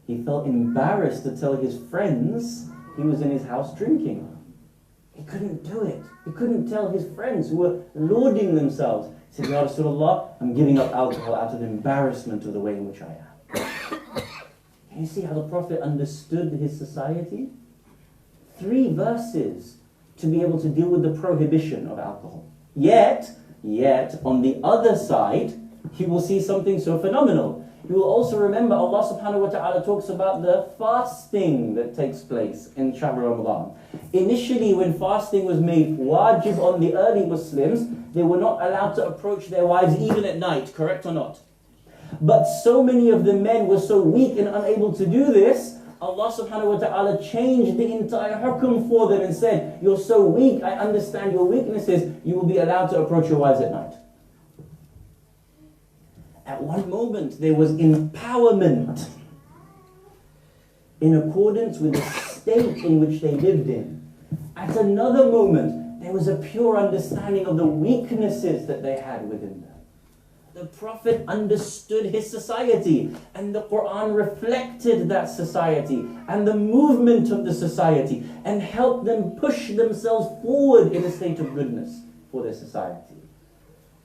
He felt embarrassed to tell his friends he was in his house drinking. He couldn't do it. He couldn't tell his friends who were lauding themselves. He said, Ya Rasulullah, I'm giving up alcohol out of embarrassment of the way in which I am. Can you see how the Prophet understood his society? 3 verses to be able to deal with the prohibition of alcohol. Yet, on the other side, you will see something so phenomenal. You will also remember Allah subhanahu wa ta'ala talks about the fasting that takes place in Shahr Ramadan. Initially, when fasting was made wajib on the early Muslims, they were not allowed to approach their wives even at night, correct or not? But so many of the men were so weak and unable to do this, Allah subhanahu wa ta'ala changed the entire hukum for them and said, you're so weak, I understand your weaknesses, you will be allowed to approach your wives at night. At one moment, there was empowerment in accordance with the state in which they lived in. At another moment, there was a pure understanding of the weaknesses that they had within them. The Prophet understood his society, and the Quran reflected that society and the movement of the society and helped them push themselves forward in a state of goodness for their society.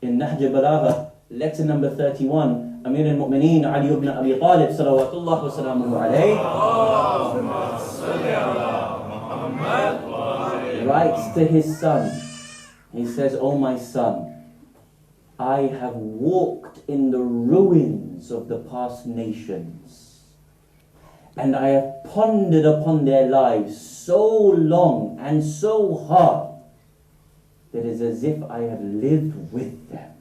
In Nahj Balagha, letter number 31, Amir al-Mu'mineen Ali ibn Abi Talib salawatullah wa salamuhu alayhi. writes to his son, he says, "O my son, I have walked in the ruins of the past nations, and I have pondered upon their lives so long and so hard that it is as if I have lived with them."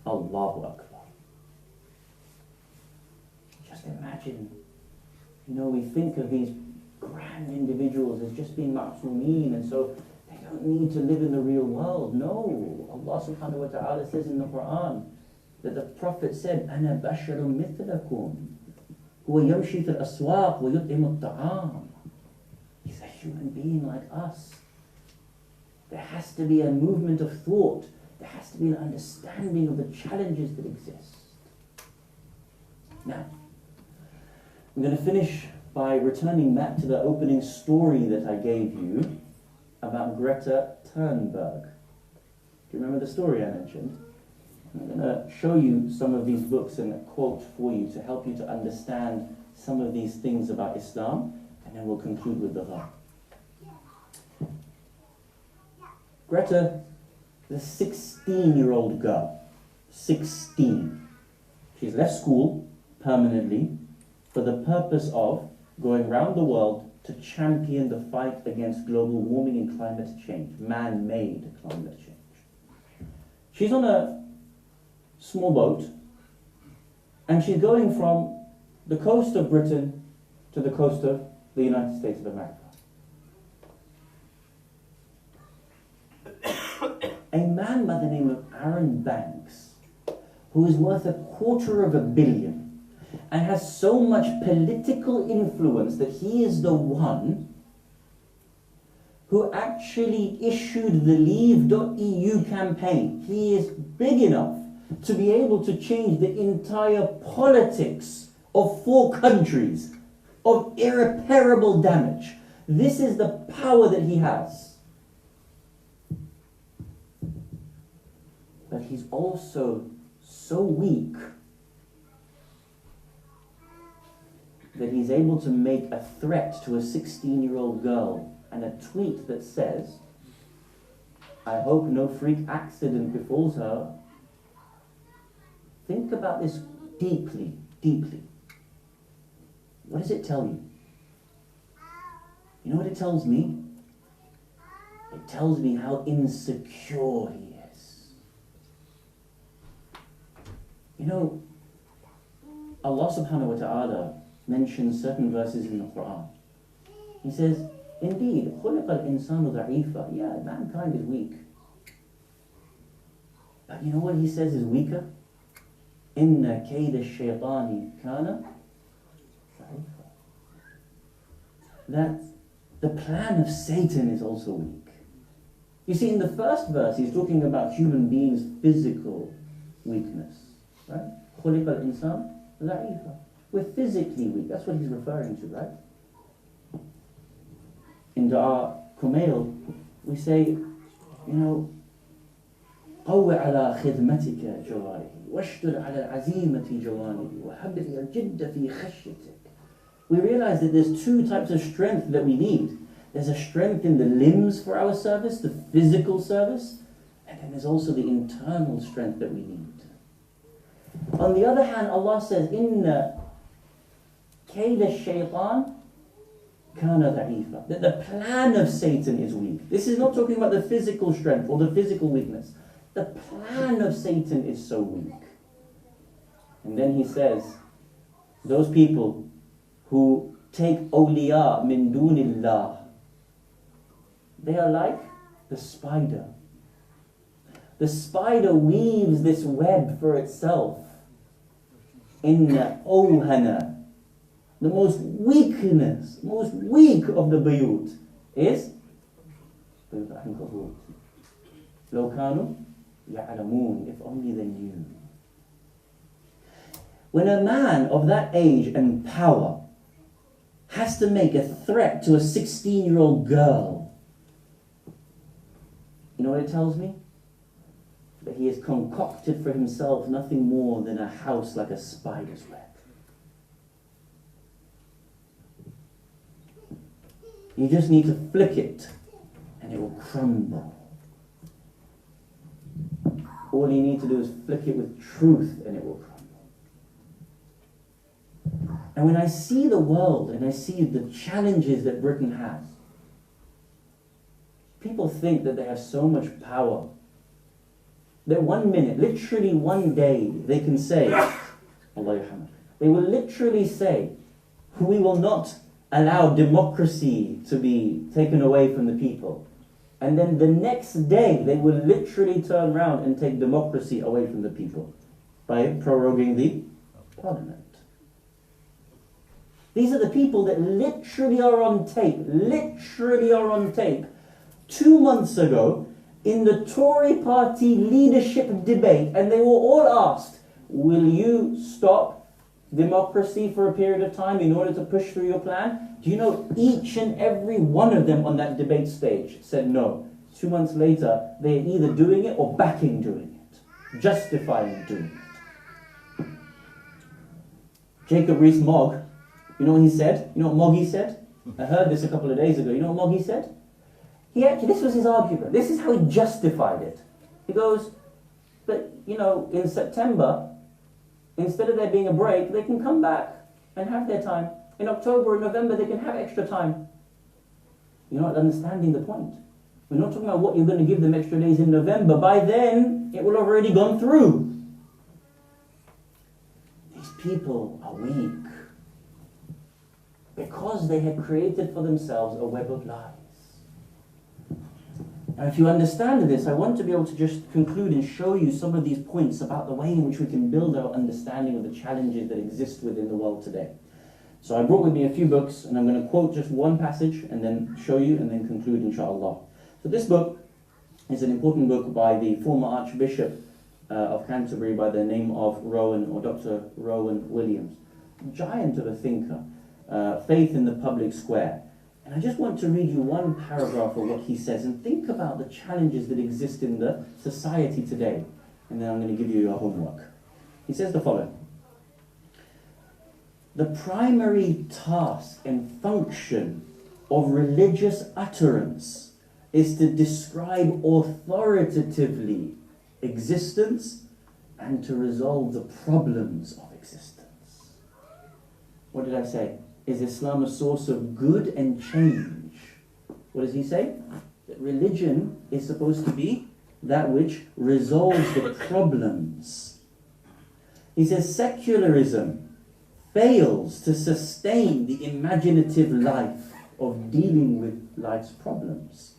Allahu Akbar. Just imagine, we think of these grand individuals as just being ma'soomeen, and so they don't need to live in the real world. No, Allah subhanahu wa ta'ala says in the Quran that the Prophet said, "Ana basharun mithrakum, huwa yamshi fil aswaq wa yut'imu at-ta'am." He's a human being like us. There has to be a movement of thought. There has to be an understanding of the challenges that exist. Now, I'm going to finish by returning back to the opening story that I gave you about Greta Thunberg. Do you remember the story I mentioned? I'm going to show you some of these books and a quote for you to help you to understand some of these things about Islam, and then we'll conclude with the Ghar. Greta, the 16-year-old girl, 16. She's left school permanently for the purpose of going around the world to champion the fight against global warming and climate change, man-made climate change. She's on a small boat, and she's going from the coast of Britain to the coast of the United States of America. A man by the name of Aaron Banks, who is worth $250 million and has so much political influence that he is the one who actually issued the Leave.eu campaign. He is big enough to be able to change the entire politics of 4 countries of irreparable damage. This is the power that he has. But he's also so weak that he's able to make a threat to a 16-year-old girl and a tweet that says, "I hope no freak accident befalls her." Think about this deeply, deeply. What does it tell you? You know what it tells me? It tells me how insecure he is. Allah subhanahu wa ta'ala mentions certain verses in the Quran. He says, indeed, خُلِقَ الْإِنسَانُ ضَعِيفًا. Yeah, mankind is weak. But you know what he says is weaker? إِنَّ كَيْدَ الشَّيْطَانِ كَانَ ضَعِيفًا. That the plan of Satan is also weak. You see, in the first verse, he's talking about human beings' physical weakness. Right? خُلِقَ الْإِنسَانُ ضَعِيفًا. We're physically weak. That's what he's referring to, right? In Dua Kumail, we say, قَوِّ عَلَى خِدْمَتِكَ جَوَارِهِ وَاشْتُرْ عَلَى الْعَزِيمَةِ جَوَانِهِ وَحَبِّرِ الْجِدَّ فِي خَشْيَتِكَ. We realize that there's 2 types of strength that we need. There's a strength in the limbs for our service, the physical service, and then there's also the internal strength that we need. On the other hand, Allah says, "Inna kayda shaytan kana da'ifa." That the plan of Satan is weak. This is not talking about the physical strength or the physical weakness. The plan of Satan is so weak. And then he says, those people who take awliya min dunillah, they are like the spider. The spider weaves this web for itself. Inna awhana, the most weak of the bayut is لو كانوا يعلمون, if only they knew. When a man of that age and power has to make a threat to a 16-year-old girl, you know what it tells me? That he has concocted for himself nothing more than a house like a spider's web. You just need to flick it and it will crumble. All you need to do is flick it with truth and it will crumble. And when I see the world and I see the challenges that Britain has, people think that they have so much power that 1 minute, literally one day, they can say, Allah Yahmad, they will literally say, we will not allow democracy to be taken away from the people. And then the next day, they will literally turn around and take democracy away from the people by proroguing the parliament. These are the people that literally are on tape, 2 months ago, in the Tory party leadership debate, and they were all asked, will you stop democracy for a period of time in order to push through your plan? Do you know each and every one of them on that debate stage said no. 2 months later, they're either doing it or backing doing it, justifying doing it. Jacob Rees-Mogg, you know what he said? You know what Moggy said? I heard this a couple of days ago. You know what Moggy said? This was his argument. This is how he justified it. He goes, but in September, instead of there being a break, they can come back and have their time. In October and November, they can have extra time. You're not understanding the point. We're not talking about what you're going to give them extra days in November. By then, it will have already gone through. These people are weak because they have created for themselves a web of lies. And if you understand this, I want to be able to just conclude and show you some of these points about the way in which we can build our understanding of the challenges that exist within the world today. So I brought with me a few books, and I'm going to quote just one passage and then show you and then conclude, inshallah. So this book is an important book by the former Archbishop of Canterbury by the name of Rowan, or Dr. Rowan Williams. Giant of a thinker, Faith in the Public Square. And I just want to read you one paragraph of what he says and think about the challenges that exist in the society today. And then I'm going to give you your homework. He says the following. The primary task and function of religious utterance is to describe authoritatively existence and to resolve the problems of existence. What did I say? Is Islam a source of good and change? What does he say? That religion is supposed to be that which resolves the problems. He says secularism fails to sustain the imaginative life of dealing with life's problems.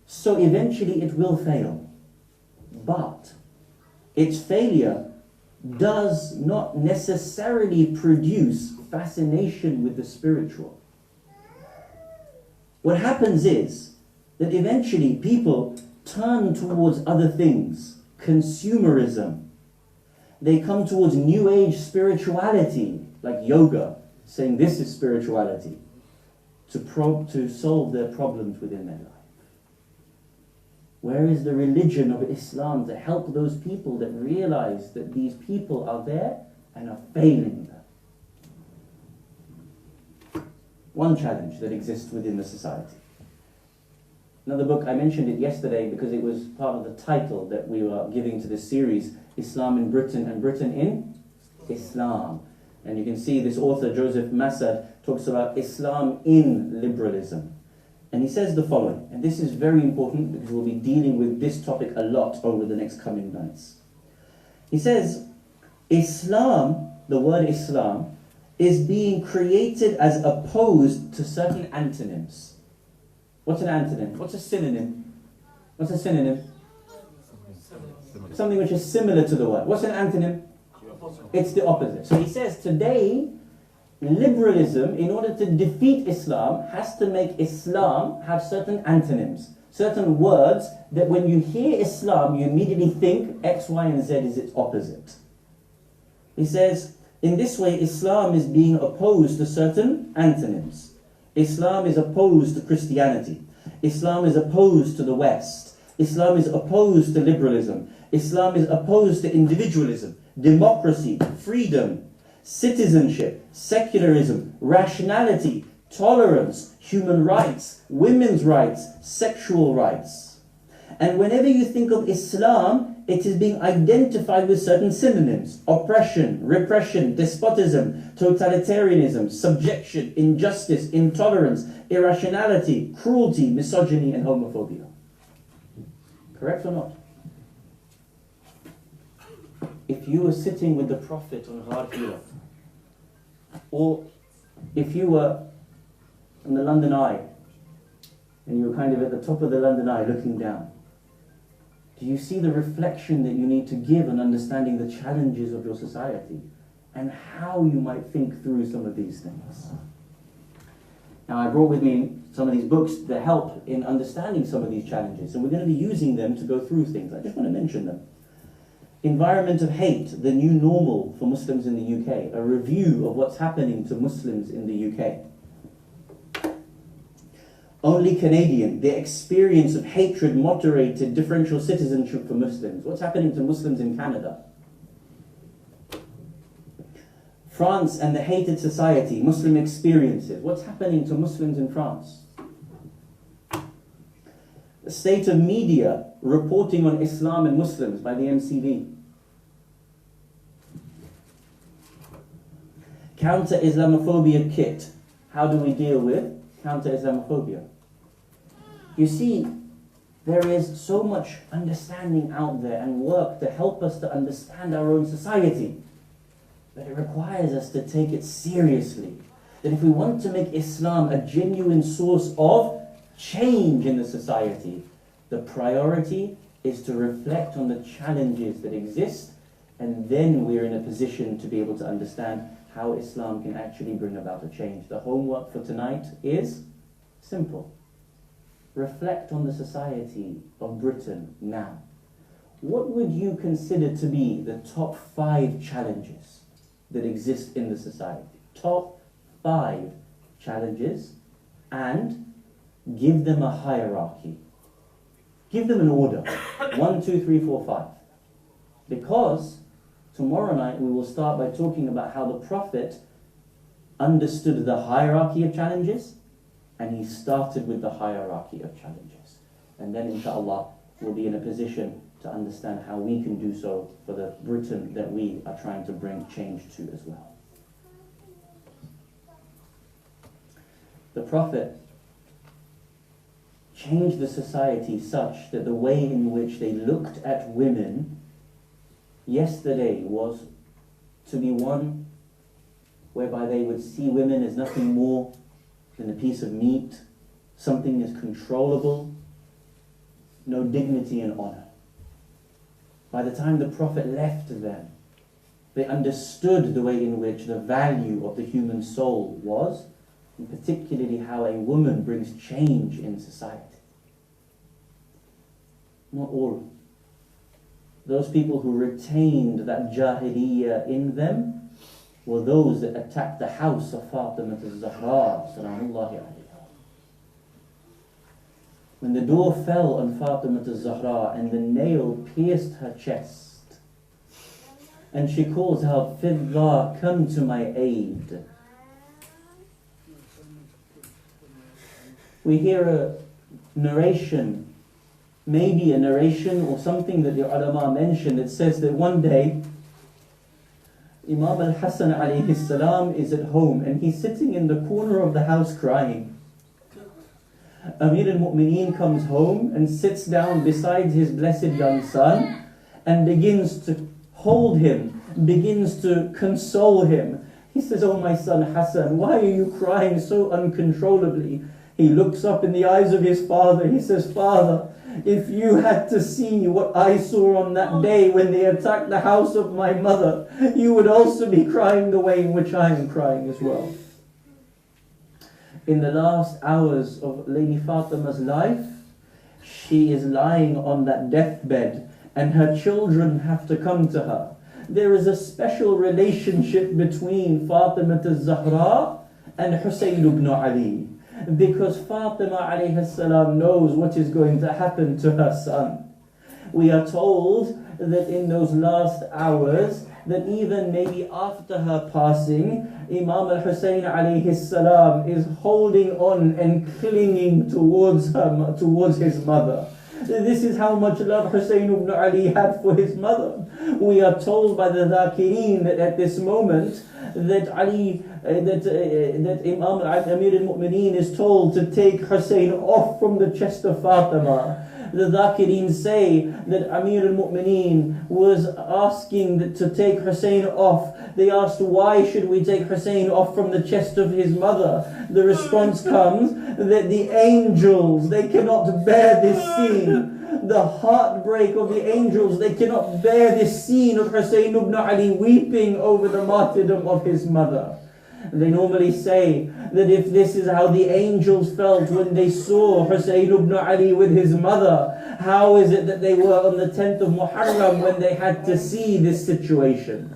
So eventually it will fail. But its failure does not necessarily produce fascination with the spiritual. What happens is that eventually people turn towards other things, consumerism. They come towards new age spirituality, like yoga, saying this is spirituality, to solve their problems within their life. Where is the religion of Islam to help those people that realize that these people are there and are failing them? One challenge that exists within the society. Another book, I mentioned it yesterday because it was part of the title that we were giving to this series, Islam in Britain and Britain in Islam. And you can see this author, Joseph Massad, talks about Islam in liberalism. And he says the following, and this is very important because we'll be dealing with this topic a lot over the next coming nights. He says, Islam, the word Islam, is being created as opposed to certain antonyms. What's an antonym? What's a synonym? What's a synonym? Something which is similar to the word. What's an antonym? It's the opposite. So he says today, liberalism, in order to defeat Islam, has to make Islam have certain antonyms, certain words that when you hear Islam, you immediately think X, Y, and Z is its opposite. He says, in this way, Islam is being opposed to certain antonyms. Islam is opposed to Christianity. Islam is opposed to the West. Islam is opposed to liberalism. Islam is opposed to individualism, democracy, freedom, citizenship, secularism, rationality, tolerance, human rights, women's rights, sexual rights. And whenever you think of Islam, it is being identified with certain synonyms: oppression, repression, despotism, totalitarianism, subjection, injustice, intolerance, irrationality, cruelty, misogyny, and homophobia. Correct or not? If you were sitting with the Prophet on Ghar Hira, or if you were on the London Eye, and you were kind of at the top of the London Eye looking down, do you see the reflection that you need to give on understanding the challenges of your society and how you might think through some of these things? Now, I brought with me some of these books that help in understanding some of these challenges, and we're going to be using them to go through things. I just want to mention them. Environment of Hate, the New Normal for Muslims in the UK, a review of what's happening to Muslims in the UK. Only Canadian, the experience of hatred, moderated, differential citizenship for Muslims. What's happening to Muslims in Canada? France and the Hated Society, Muslim experiences. What's happening to Muslims in France? The state of media reporting on Islam and Muslims by the MCV. Counter-Islamophobia kit. How do we deal with counter-Islamophobia? You see, there is so much understanding out there and work to help us to understand our own society, but it requires us to take it seriously. That if we want to make Islam a genuine source of change in the society, the priority is to reflect on the challenges that exist, and then we're in a position to be able to understand how Islam can actually bring about a change. The homework for tonight is simple. Reflect on the society of Britain now. What would you consider to be the top 5 challenges that exist in the society? Top 5 challenges, and give them a hierarchy. Give them an order. 1, 2, 3, 4, 5. Because tomorrow night we will start by talking about how the Prophet understood the hierarchy of challenges, and he started with the hierarchy of challenges. And then inshallah we'll be in a position to understand how we can do so for the Britain that we are trying to bring change to as well. The Prophet changed the society such that the way in which they looked at women yesterday was to be one whereby they would see women as nothing more than a piece of meat, something that's controllable, no dignity and honor. By the time the Prophet left them, they understood the way in which the value of the human soul was, and particularly how a woman brings change in society. Not all. Those people who retained that jahiliyyah in them were those that attacked the house of Fatima al-Zahra, salamullahi alayha. When the door fell on Fatima al-Zahra and the nail pierced her chest, and she calls out, "Fidda, come to my aid." We hear a narration, maybe a narration or something that the ulama mentioned, that says that one day Imam al-Hassan alayhi salam is at home and he's sitting in the corner of the house crying. Amir al-Mu'mineen comes home and sits down beside his blessed young son and begins to hold him, begins to console him. He says, "Oh my son Hassan, why are you crying so uncontrollably?" He looks up in the eyes of his father. He says, "Father, if you had to see what I saw on that day when they attacked the house of my mother, you would also be crying the way in which I am crying as well." In the last hours of Lady Fatima's life, she is lying on that deathbed and her children have to come to her. There is a special relationship between Fatima al-Zahra and Husayn ibn Ali, because Fatima alayhi salam knows what is going to happen to her son. We are told that in those last hours, that even maybe after her passing, Imam al-Hussein alayhi salam is holding on and clinging towards his mother. This is how much love Hussein ibn Ali had for his mother. We are told by the Dhakireen that at this moment that Imam Amir al-Mu'mineen is told to take Hussein off from the chest of Fatima. The Dhakireen say that Amir al-Mu'mineen was asking to take Hussein off. They asked, why should we take Hussein off from the chest of his mother? The response comes that the angels, they cannot bear this scene. The heartbreak of the angels, they cannot bear this scene of Hussein ibn Ali weeping over the martyrdom of his mother. They normally say that if this is how the angels felt when they saw Hussein ibn Ali with his mother, how is it that they were on the 10th of Muharram when they had to see this situation?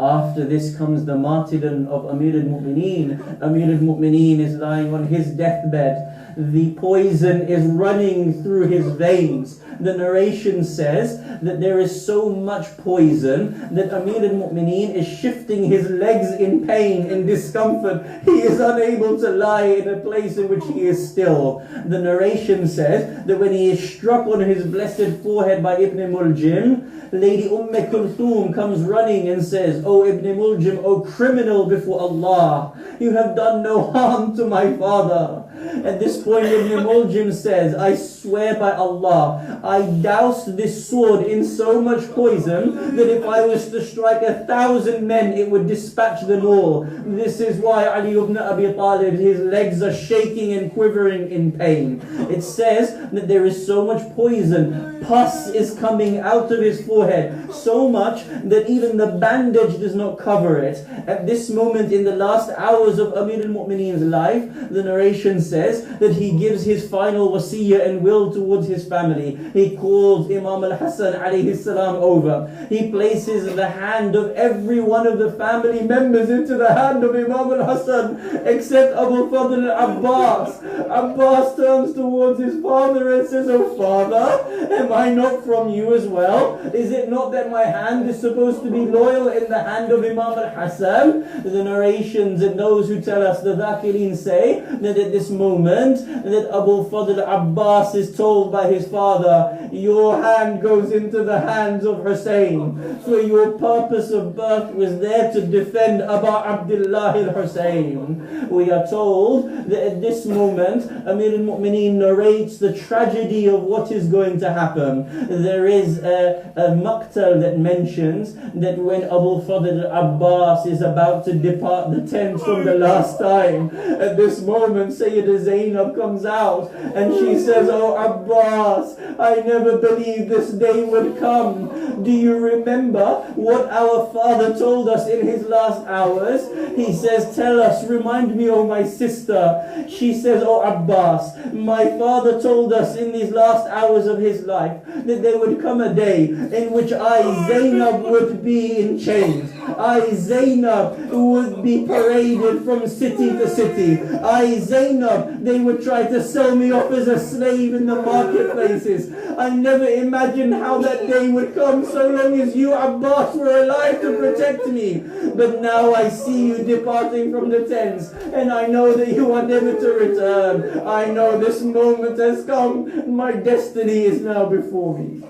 After this comes the martyrdom of Amir al-Mu'mineen. Amir al-Mu'mineen is lying on his deathbed. The poison is running through his veins. The narration says that there is so much poison that Amir al-Mu'mineen is shifting his legs in pain, in discomfort. He is unable to lie in a place in which he is still. The narration says that when he is struck on his blessed forehead by Ibn Muljim, Lady Kulthum comes running and says, "O Ibn Muljim, O criminal before Allah, you have done no harm to my father." At this point, Ibn Muljim says, "I swear by Allah, I doused this sword in so much poison that if I was to strike 1,000 men, it would dispatch them all." This is why Ali ibn Abi Talib, his legs are shaking and quivering in pain. It says that there is so much poison, pus is coming out of his forehead, so much that even the bandage does not cover it. At this moment, in the last hours of Amir al-Mu'mineen's life, the narration says that he gives his final wasiyah and will towards his family. He calls Imam al-Hassan alayhi salam over. He places the hand of every one of the family members into the hand of Imam al-Hassan, except Abu Fadl al-Abbas. Abbas turns towards his father and says, "Oh father, am I not from you as well? Is it not that my hand is supposed to be loyal in the hand of Imam al-Hassan?" The narrations and those who tell us, the Dhakireen, say that at this moment that Abu Fadl Abbas is told by his father, "Your hand goes into the hands of Hussein, for your purpose of birth was there to defend Abu Abdullah al-Hussein." We are told that at this moment Amir al-Mu'mineen narrates the tragedy of what is going to happen. There is a maqtal that mentions that when Abu Fadl Abbas is about to depart the tent from the last time, at this moment Sayyidah Zainab comes out and she says, "Oh Abbas, I never believed this day would come. Do you remember what our father told us in his last hours?" He says, "Tell us, remind me, oh my sister." She says, "Oh Abbas, my father told us in these last hours of his life that there would come a day in which I, Zainab, would be in chains. I, Zainab, would be paraded from city to city. I, Zainab, they would try to sell me off as a slave in the marketplaces. I never imagined how that day would come so long as you, Abbas, were alive to protect me. But now I see you departing from the tents, and I know that you are never to return. I know this moment has come. My destiny is now before me."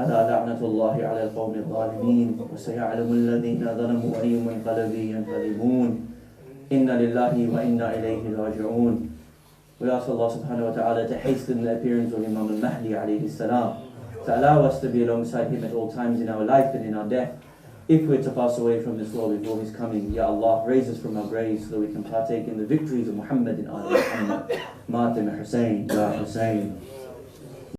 ألا لعنة الله على القوم الظالمين وسيعلم الذين ظلموا أي منقلب ينقلبون إنا لله وإنا إليه راجعون. We ask Allah subhanahu wa ta'ala to hasten the appearance of Imam al-Mahdi alayhi salam, to allow us to be alongside him at all times in our life and in our death. If we're to pass away from this world before his coming, Ya Allah, raise us from our graves so that we can partake in the victories of Muhammad and Ali Muhammad. Matem Hussein, Ya Hussein.